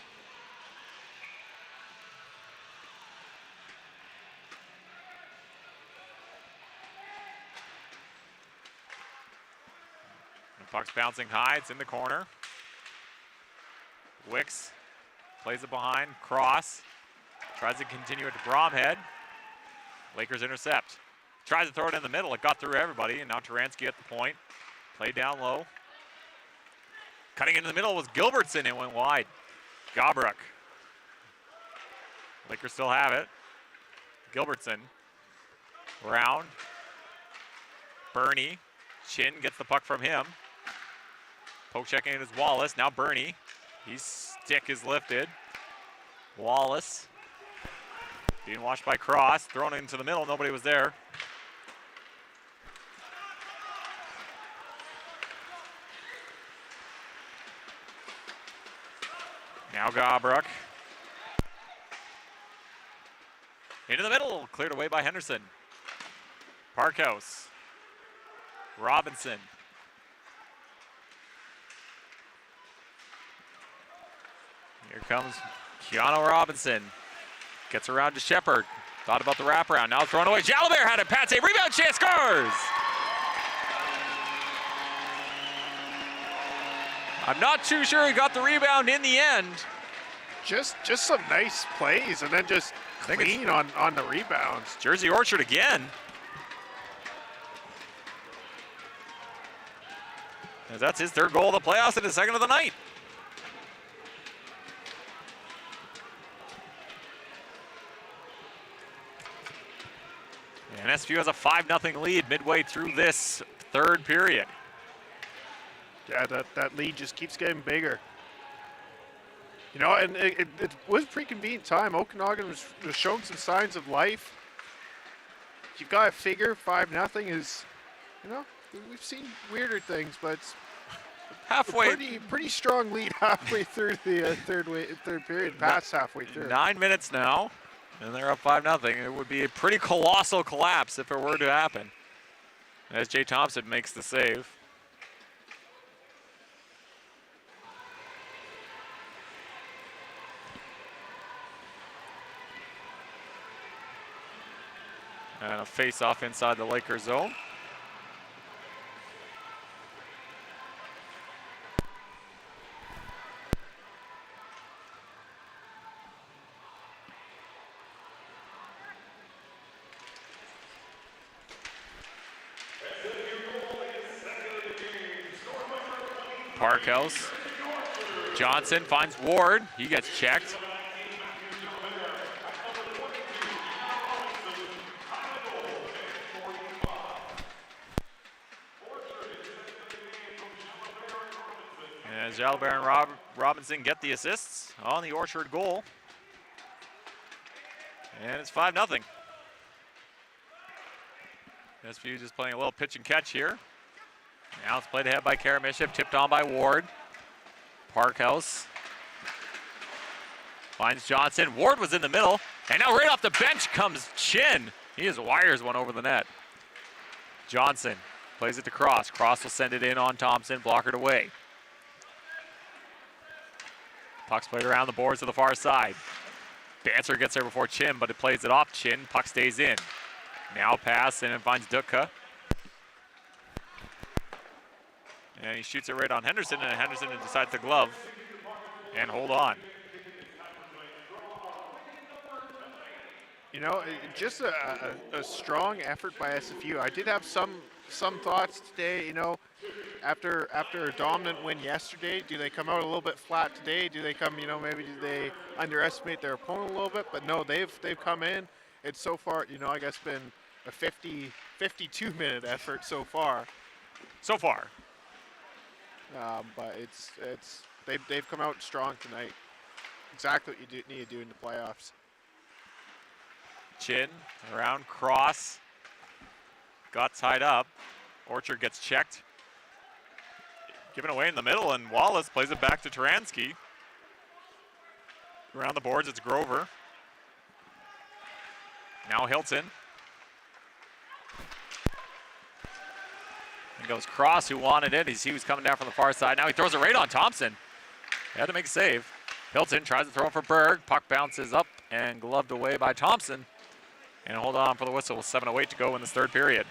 Puck's bouncing high. It's in the corner. Wicks plays it behind. Cross. Tries to continue it to Bromhead. Lakers intercept. Tries to throw it in the middle. It got through everybody, and now Taransky at the point. Play down low. Cutting into the middle was Gilbertson. It went wide. Gabruk. Lakers still have it. Gilbertson. Round. Bernie. Chin gets the puck from him. Poke checking in is Wallace. Now Bernie. His stick is lifted. Wallace. Being watched by Cross. Thrown into the middle. Nobody was there. Now Gabruk. Into the middle. Cleared away by Henderson. Parkhouse. Robinson. Here comes Keanu Robinson. Gets around to Shepard. Thought about the wraparound. Now thrown away. Jalabert had it. Pat save. Rebound chance. Scores! I'm not too sure he got the rebound in the end. Just some nice plays, and then just clean on the rebounds. Jersey Orchard again. As that's his third goal of the playoffs and his second of the night. And SFU has a 5-0 lead midway through this third period. Yeah, that lead just keeps getting bigger. You know, and it was a pretty convenient time. Okanagan was showing some signs of life. You've got to figure 5-0 is, you know, we've seen weirder things, but it's halfway. Pretty strong lead halfway through the third period, past halfway through. 9 minutes now, and they're up 5-0. It would be a pretty colossal collapse if it were to happen. As Jay Thompson makes the save. And a face-off inside the Lakers zone. Parkhouse. Johnson finds Ward. He gets checked. As Jalbert and Robinson get the assists on the Orchard goal. And it's 5-0. SFU just playing a little pitch and catch here. Now it's played ahead by Karamishев, tipped on by Ward. Parkhouse finds Johnson. Ward was in the middle, and now right off the bench comes Chin. He just wires one over the net. Johnson plays it to Cross. Cross will send it in on Thompson, blockered away. Puck's played around the boards to the far side. Dancer gets there before Chin, but it plays it off Chin. Puck stays in. Now pass in and finds Dutka. And he shoots it right on Henderson, and Henderson decides to glove and hold on. You know, just a strong effort by SFU. I did have some thoughts today, you know, after a dominant win yesterday. Do they come out a little bit flat today? Do they come, you know, maybe do they underestimate their opponent a little bit? But no, they've come in. It's so far, you know, I guess been a 52-minute effort so far. But they've come out strong tonight. Exactly what you need to do in the playoffs. Chin around Cross. Got tied up. Orchard gets checked. Given away in the middle, and Wallace plays it back to Taransky. Around the boards, it's Grover. Now Hilton. And goes Cross, who wanted it. He was coming down from the far side. Now he throws it right on Thompson. He had to make a save. Hilton tries to throw it for Berg. Puck bounces up and gloved away by Thompson. And hold on for the whistle with 7:08 to go in this third period.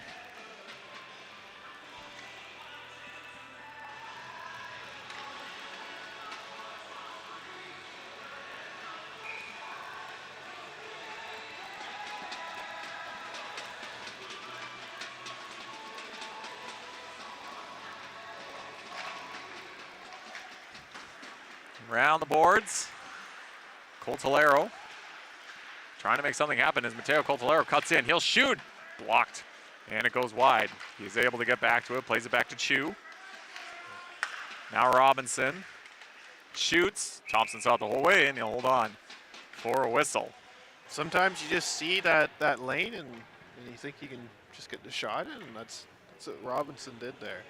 Around the boards. Coltolero trying to make something happen as Mateo Coltolero cuts in. He'll shoot. Blocked. And it goes wide. He's able to get back to it. Plays it back to Chu. Now Robinson shoots. Thompson saw it the whole way, and he'll hold on for a whistle. Sometimes you just see that lane, and you think you can just get the shot in, and that's what Robinson did there.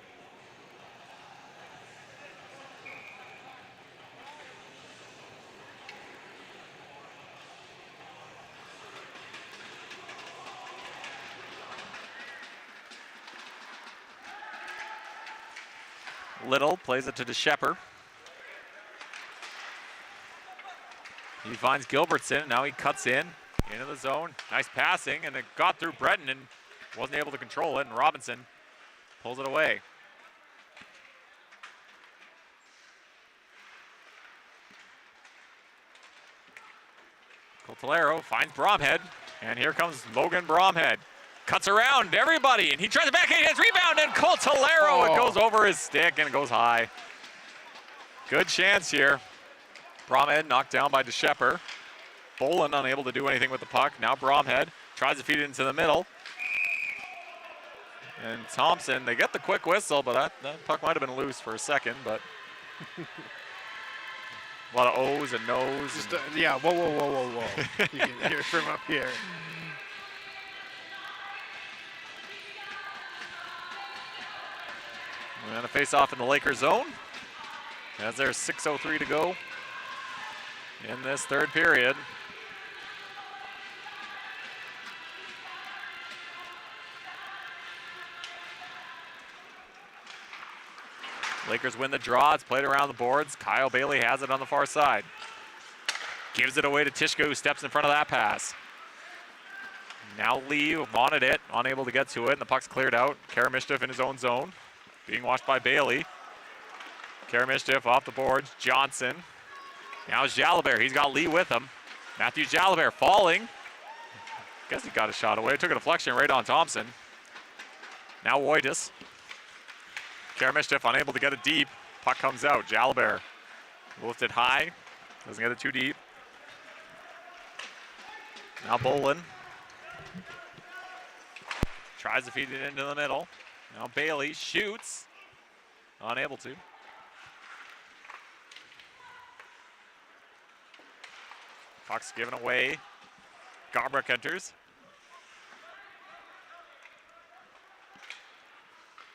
Little plays it to DeShepper. He finds Gilbertson. Now he cuts in into the zone. Nice passing, and it got through Breton and wasn't able to control it, and Robinson pulls it away. Coltolero finds Bromhead, and here comes Logan Bromhead. Cuts around everybody, and he tries to backhand his rebound, and Coltolero, it goes over his stick and it goes high. Good chance here. Bromhead knocked down by DeShepper. Boland unable to do anything with the puck. Now Bromhead tries to feed it into the middle. And Thompson, they get the quick whistle, but that puck might have been loose for a second, but a lot of O's and no's. Just, yeah, whoa. You can hear it from up here. We're going to face off in the Lakers zone as there's 6:03 to go in this third period. Lakers win the draw. It's played around the boards. Kyle Bailey has it on the far side. Gives it away to Tishka, who steps in front of that pass. Now Lee wanted it, unable to get to it, and the puck's cleared out. Karamishnev in his own zone, being watched by Bailey. Karamishnev off the boards. Johnson. Now it's Jalabert. He's got Lee with him. Matthew Jalabert falling. Guess he got a shot away. Took a deflection right on Thompson. Now Wojtas. Karamishnev unable to get it deep. Puck comes out. Jalabert lifted high. Doesn't get it too deep. Now Boland. Tries to feed it into the middle. Now Bailey shoots. Unable to. Puck's given away. Garbrick enters.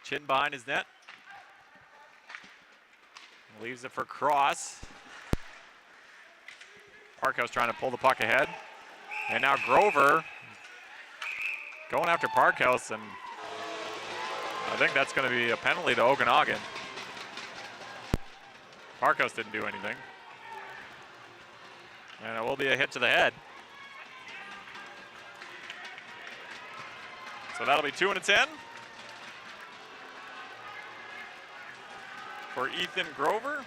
Chin behind his net. Leaves it for Cross. Parkhouse trying to pull the puck ahead. And now Grover going after Parkhouse, and I think that's going to be a penalty to Okanagan. Parkhouse didn't do anything. And it will be a hit to the head. So that'll be 2 and a 10 for Ethan Grover.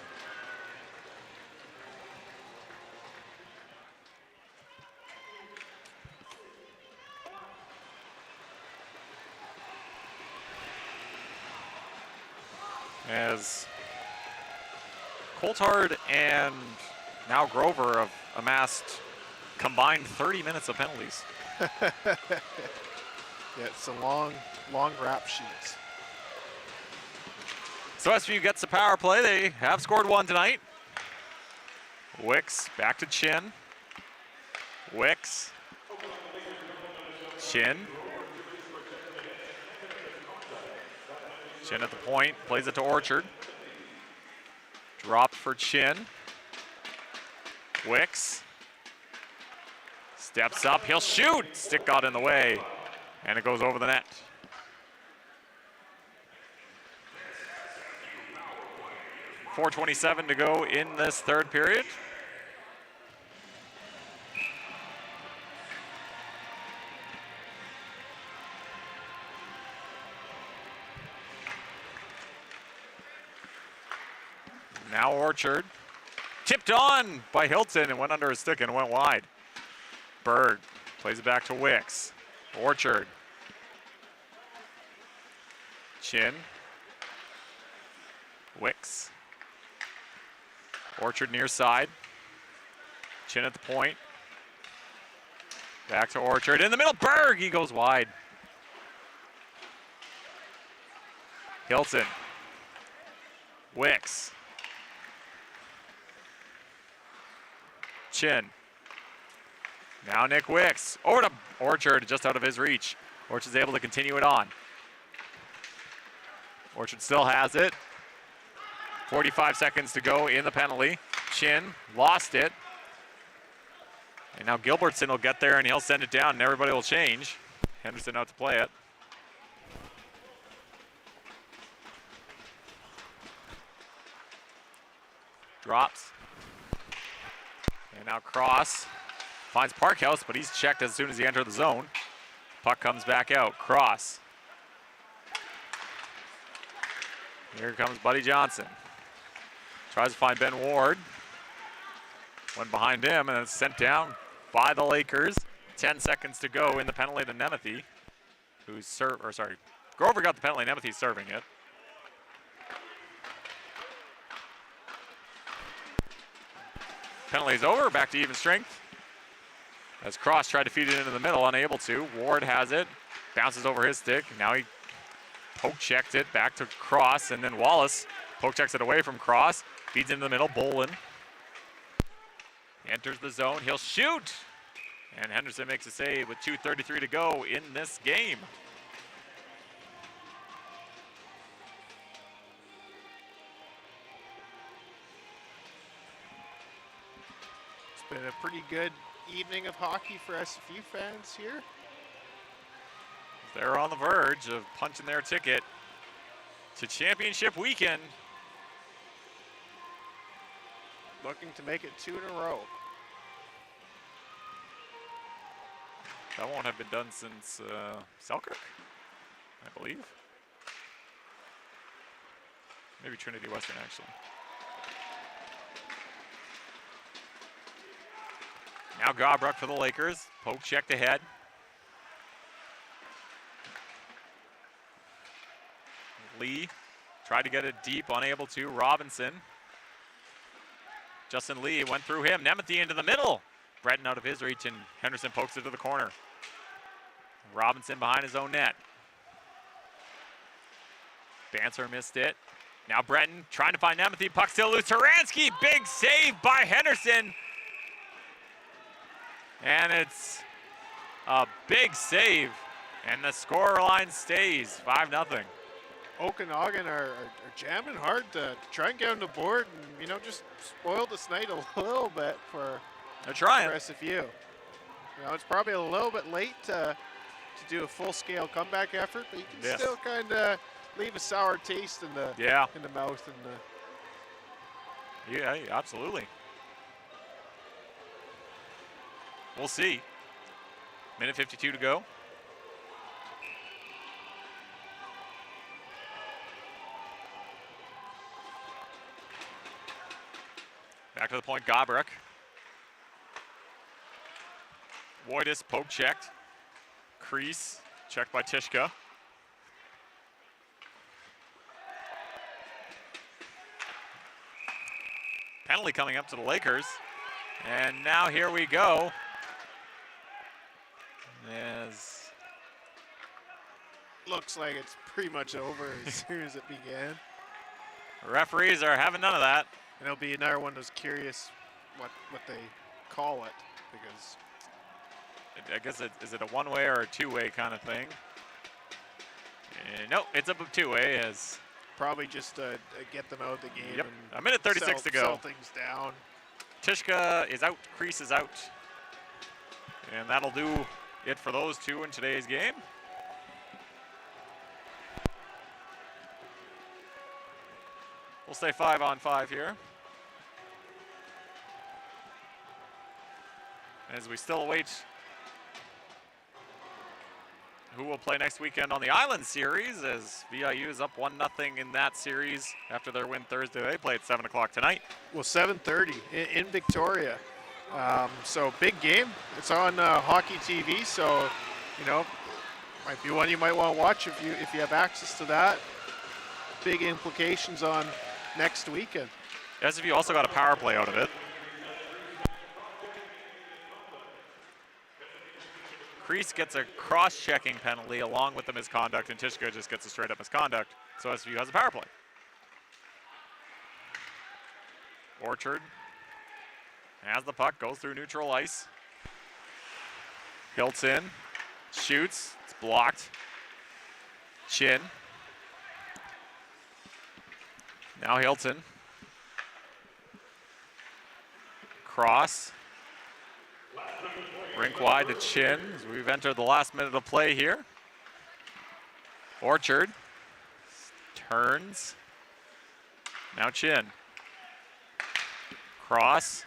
As Coltard and now Grover have amassed combined 30 minutes of penalties. Yeah, it's a long rap sheets. So SFU gets the power play. They have scored 1 tonight. Wicks back to Chin. Wicks. Chin. Chin at the point, plays it to Orchard. Dropped for Chin. Wicks. Steps up, he'll shoot! Stick got in the way, and it goes over the net. .427 to go in this third period. Now Orchard. Tipped on by Hilton and went under his stick and went wide. Berg plays it back to Wicks. Orchard. Chin. Wicks. Orchard near side. Chin at the point. Back to Orchard. In the middle, Berg! He goes wide. Hilton. Wicks. Chin. Now Nick Wicks. Over to Orchard, just out of his reach. Orchard's able to continue it on. Orchard still has it. 45 seconds to go in the penalty. Chin lost it. And now Gilbertson will get there and he'll send it down and everybody will change. Henderson out to play it. Drops. And now Cross finds Parkhouse, but he's checked as soon as he entered the zone. Puck comes back out. Cross. Here comes Buddy Johnson. Tries to find Ben Ward. Went behind him and it's sent down by the Lakers. 10 seconds to go in the penalty to Nemeth, who's Grover got the penalty, Nemeth serving it. Penalty's over, back to even strength. As Cross tried to feed it into the middle, unable to. Ward has it, bounces over his stick. Now he poke checked it back to Cross, and then Wallace poke checks it away from Cross. Feeds into the middle, Bolin. Enters the zone, he'll shoot! And Henderson makes a save with 2:33 to go in this game. It's been a pretty good evening of hockey for SFU fans here. They're on the verge of punching their ticket to championship weekend. Looking to make it 2 in a row. That won't have been done since Selkirk, I believe. Maybe Trinity Western, actually. Now Gobruck for the Lakers. Poke checked ahead. Lee tried to get it deep, unable to. Robinson. Justin Lee went through him. Nemeth into the middle. Breton out of his reach, and Henderson pokes it to the corner. Robinson behind his own net. Banser missed it. Now Breton trying to find Nemeth. Puck still loose. Taransky, big save by Henderson. And it's a big save, and the score line stays 5-0. Okanagan are jamming hard to try and get on the board and, you know, just spoil this night a little bit for SFU. You know, it's probably a little bit late to do a full-scale comeback effort, but you can still kind of leave a sour taste in the mouth. And yeah, absolutely. We'll see. Minute 52 to go. Back to the point, Gobruck. Wojtis poke checked. Crease checked by Tishka. Penalty coming up to the Lakers. And now here we go. As looks like it's pretty much over as soon as it began. Referees are having none of that. And it'll be another one that's curious what they call it, because I guess is it a one-way or a two-way kind of thing? No, it's a two-way. As probably just to get them out of the game. Yep, and a minute 36 to go. Sell things down. Tishka is out, Crease is out. And that'll do it for those two in today's game. We'll stay 5-on-5 here. As we still await who will play next weekend on the Island Series, as VIU is up 1-0 in that series after their win Thursday. They play at 7 o'clock tonight. Well, 7:30 in Victoria. So big game. It's on Hockey TV, so you know, might be one you might want to watch if you have access to that. Big implications on next weekend. SFU also got a power play out of it. Kreese gets a cross-checking penalty along with the misconduct, and Tishka just gets a straight-up misconduct. So SFU has a power play. Orchard has the puck, goes through neutral ice. Hilton shoots, it's blocked. Chin. Now Hilton. Cross. Rink wide to Chin as we've entered the last minute of play here. Orchard turns. Now Chin. Cross.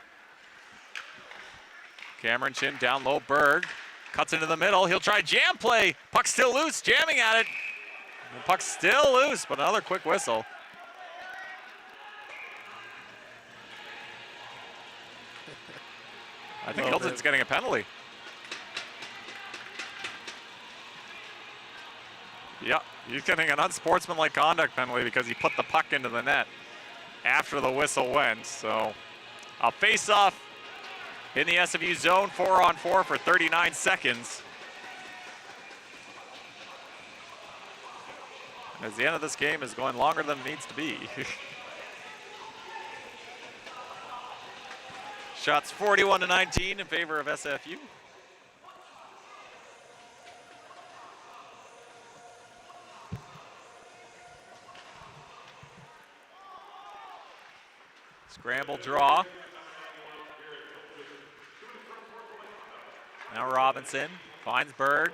Cameron Chin down low. Berg cuts into the middle. He'll try jam play. Puck still loose, jamming at it. The puck's still loose, but another quick whistle. I think Hilton's getting a penalty. Yeah, he's getting an unsportsmanlike conduct penalty because he put the puck into the net after the whistle went. So a face-off in the SFU zone, 4-on-4 for 39 seconds. As the end of this game is going longer than it needs to be. Shots 41-19 in favor of SFU. Scramble draw. Now Robinson finds Berg.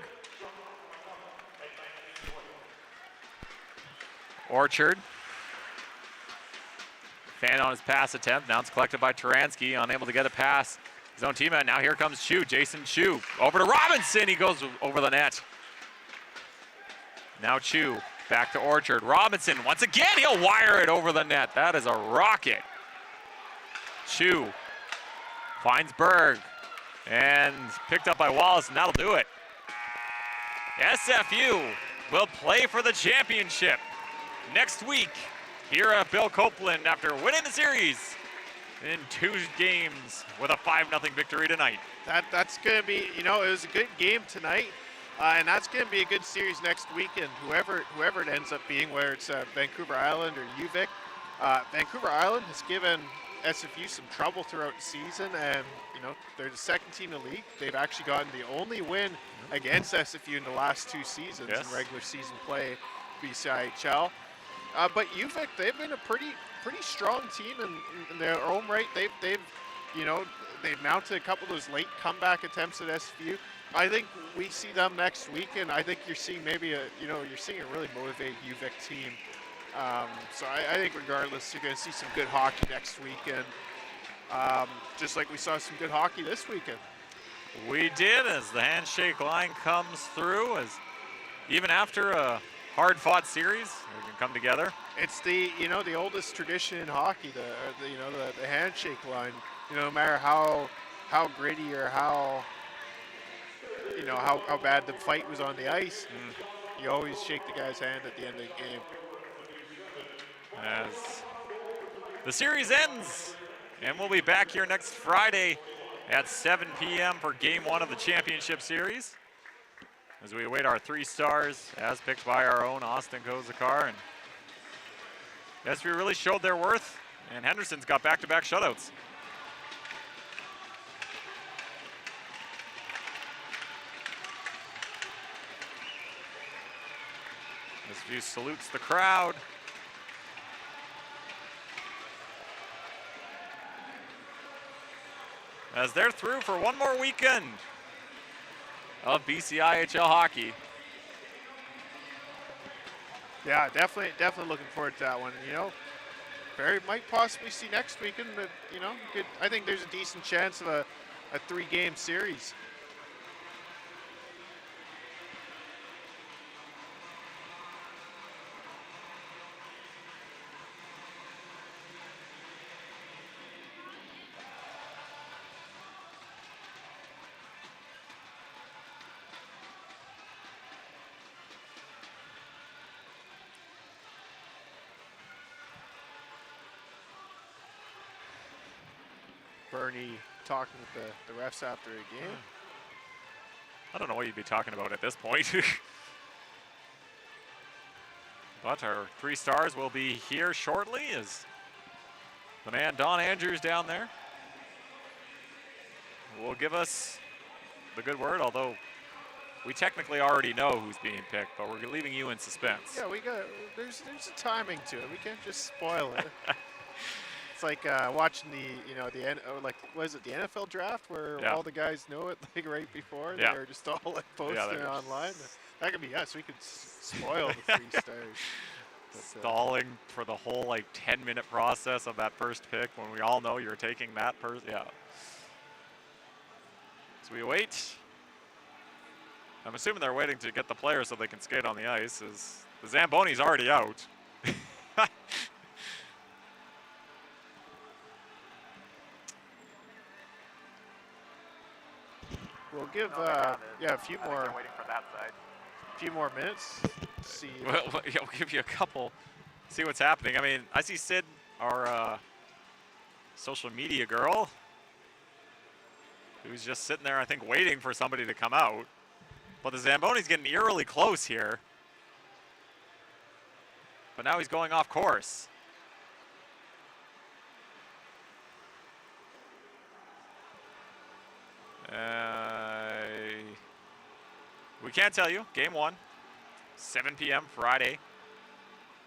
Orchard. Fan on his pass attempt. Now it's collected by Taransky, unable to get a pass. His own teammate. Now here comes Chu, Jason Chu. Over to Robinson. He goes over the net. Now Chu back to Orchard. Robinson once again. He'll wire it over the net. That is a rocket. Chu finds Berg and picked up by Wallace, and that'll do it. SFU will play for the championship next week here at Bill Copeland after winning the series in 2 games with a 5-0 victory tonight. That's going to be, it was a good game tonight, and that's going to be a good series next weekend. Whoever it ends up being, whether it's Vancouver Island or UVic. Vancouver Island has given SFU some trouble throughout the season, and they're the second team in the league. They've actually gotten the only win against SFU in the last 2 seasons in regular season play, BCIHL. But UVic, they've been a pretty strong team in their own right. They've mounted a couple of those late comeback attempts at SFU. I think we see them next week, and I think you're seeing maybe you're seeing a really motivated UVic team. So I think regardless, you're going to see some good hockey next weekend, just like we saw some good hockey this weekend. We did, as the handshake line comes through, as even after a hard-fought series, we can come together. It's the oldest tradition in hockey, the handshake line. No matter how gritty or how bad the fight was on the ice, you always shake the guy's hand at the end of the game. As the series ends, and we'll be back here next Friday at 7 p.m. for Game 1 of the championship series, as we await our 3 stars, as picked by our own Austin Kozakar. And yes, we really showed their worth, and Henderson's got back-to-back shutouts. SFU salutes the crowd. As they're through for one more weekend of BCIHL hockey. Yeah, definitely looking forward to that one. Barry might possibly see next weekend, but good. I think there's a decent chance of a 3-game series. Bernie talking with the refs after a game. I don't know what you'd be talking about at this point. But our 3 stars will be here shortly as the man Don Andrews down there will give us the good word, although we technically already know who's being picked, but we're leaving you in suspense. Yeah, there's a timing to it. We can't just spoil it. It's like watching like was it the NFL draft where all the guys know it like right before? Yeah. They're just all like posting it online. That could be us. We could spoil the 3 stars. Stalling for the whole like 10-minute process of that first pick when we all know you're taking that person. Yeah. So we wait. I'm assuming they're waiting to get the players so they can skate on the ice. As the Zamboni's already out. We'll give a few more. Waiting for that side. Few more minutes. See. We'll give you a couple. See what's happening. I mean, I see Sid, our social media girl, who's just sitting there, I think, waiting for somebody to come out. But the Zamboni's getting eerily close here. But now he's going off course. We can't tell you. Game 1, 7 p.m. Friday.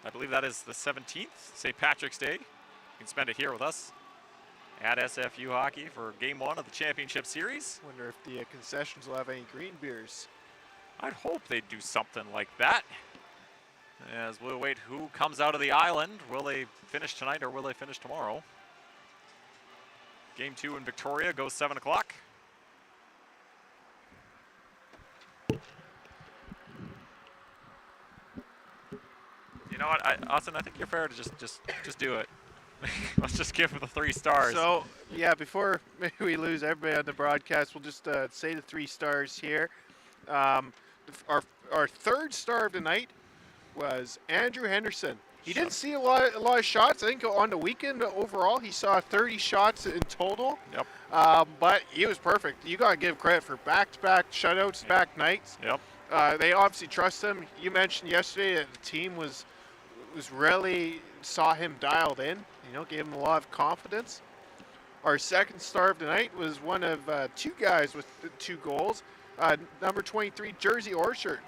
I believe that is the 17th, St. Patrick's Day. You can spend it here with us at SFU Hockey for Game 1 of the Championship Series. Wonder if the concessions will have any green beers. I'd hope they'd do something like that. As we'll wait who comes out of the island. Will they finish tonight or will they finish tomorrow? Game 2 in Victoria goes 7 o'clock. You know what, Austin, I think you're fair to just do it. Let's just give him the 3 stars. So, yeah, before maybe we lose everybody on the broadcast, we'll just say the 3 stars here. Our 3rd star of the night was Andrew Henderson. He didn't see a lot of shots. I think on the weekend overall, he saw 30 shots in total. Yep. But he was perfect. You got to give credit for back-to-back shutouts, back nights. Yep. They obviously trust him. You mentioned yesterday that the team was really saw him dialed in. Gave him a lot of confidence. Our 2nd star of the night was one of 2 guys with 2 goals. Number 23, Jersey Orchard.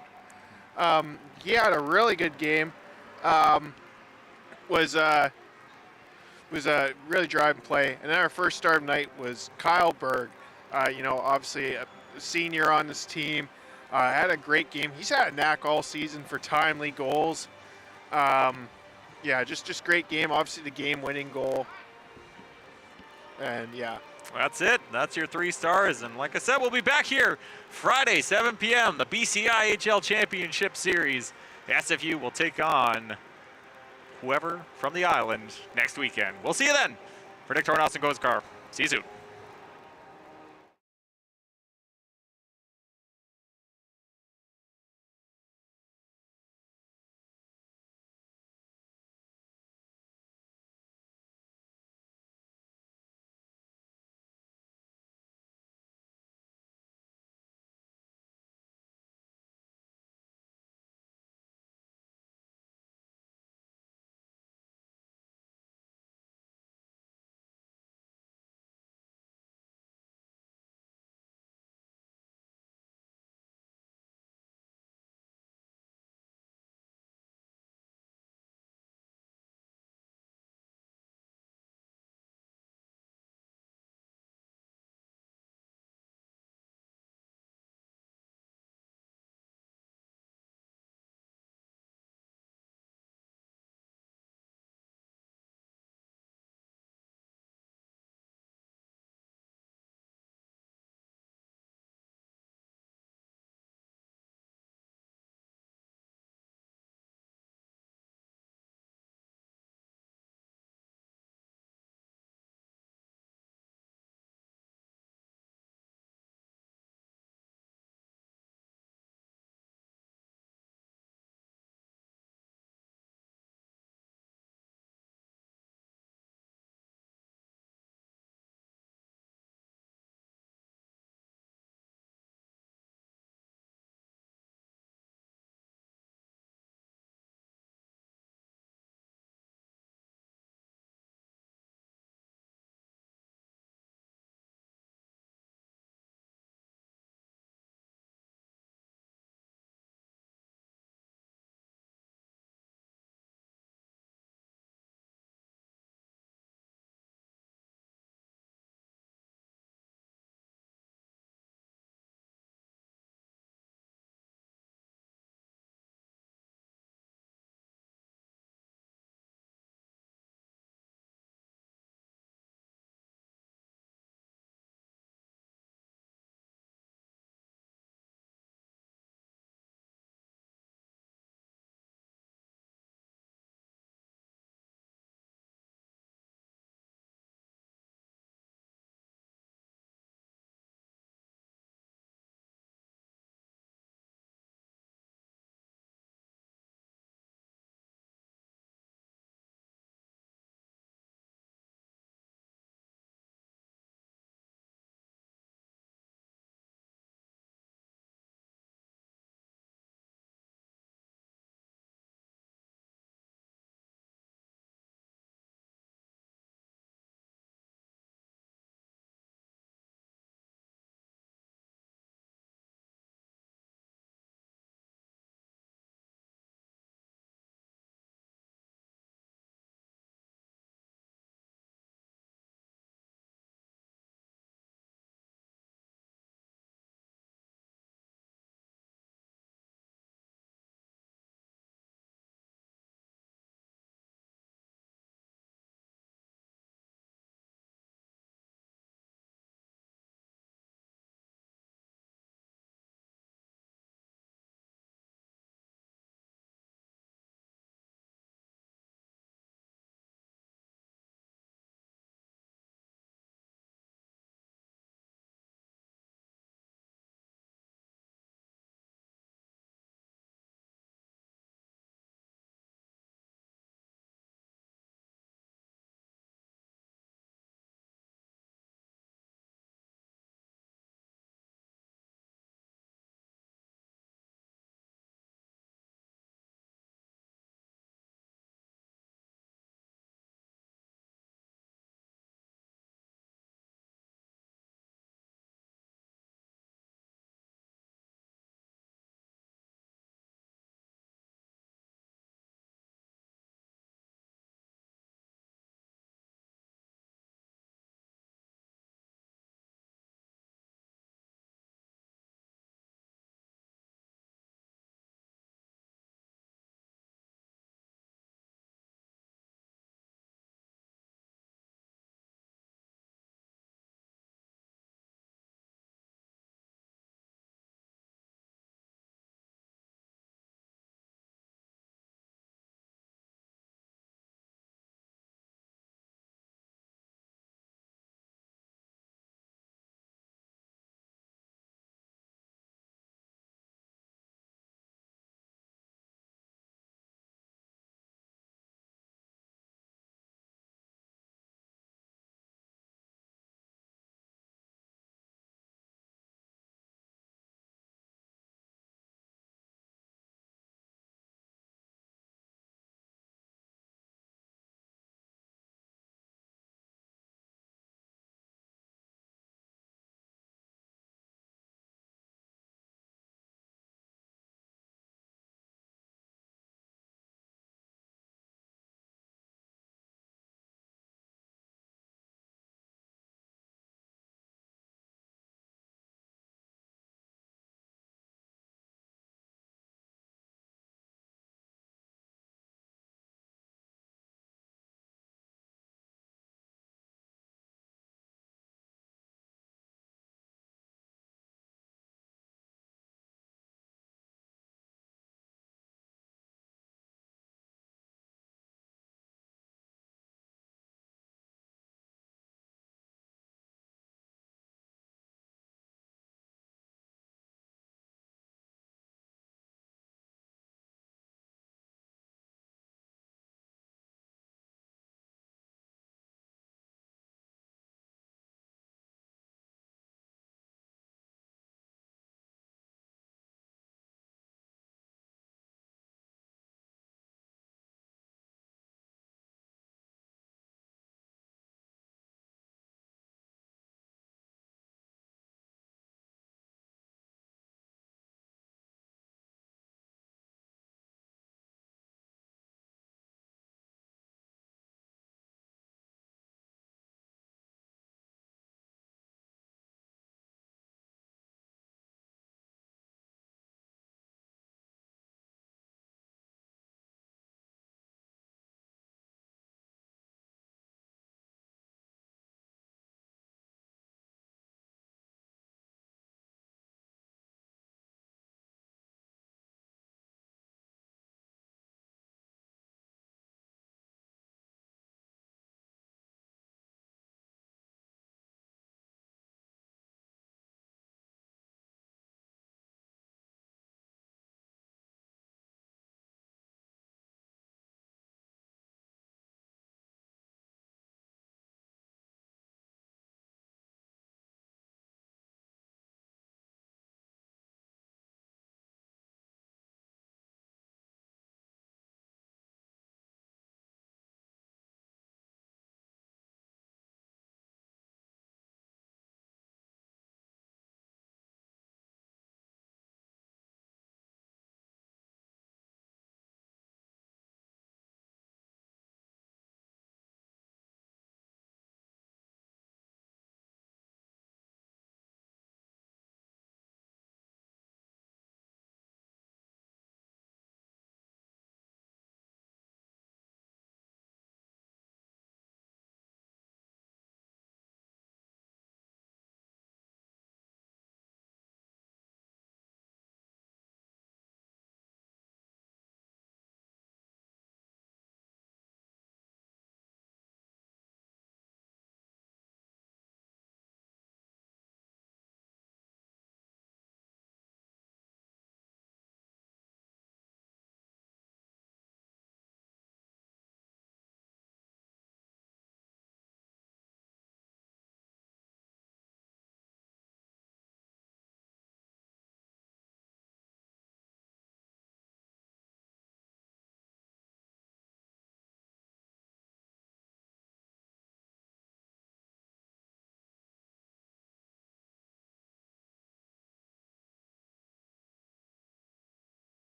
He had a really good game. Was really driving play. And then our 1st star of the night was Kyle Berg. Obviously a senior on this team. Had a great game. He's had a knack all season for timely goals. Yeah, just great game. Obviously the game-winning goal. And yeah. That's it. That's your 3 stars. And like I said, we'll be back here Friday, 7 p.m., the BCIHL Championship Series. SFU will take on whoever from the island next weekend. We'll see you then. For Nick Torn, Austin Goes Car. See you soon.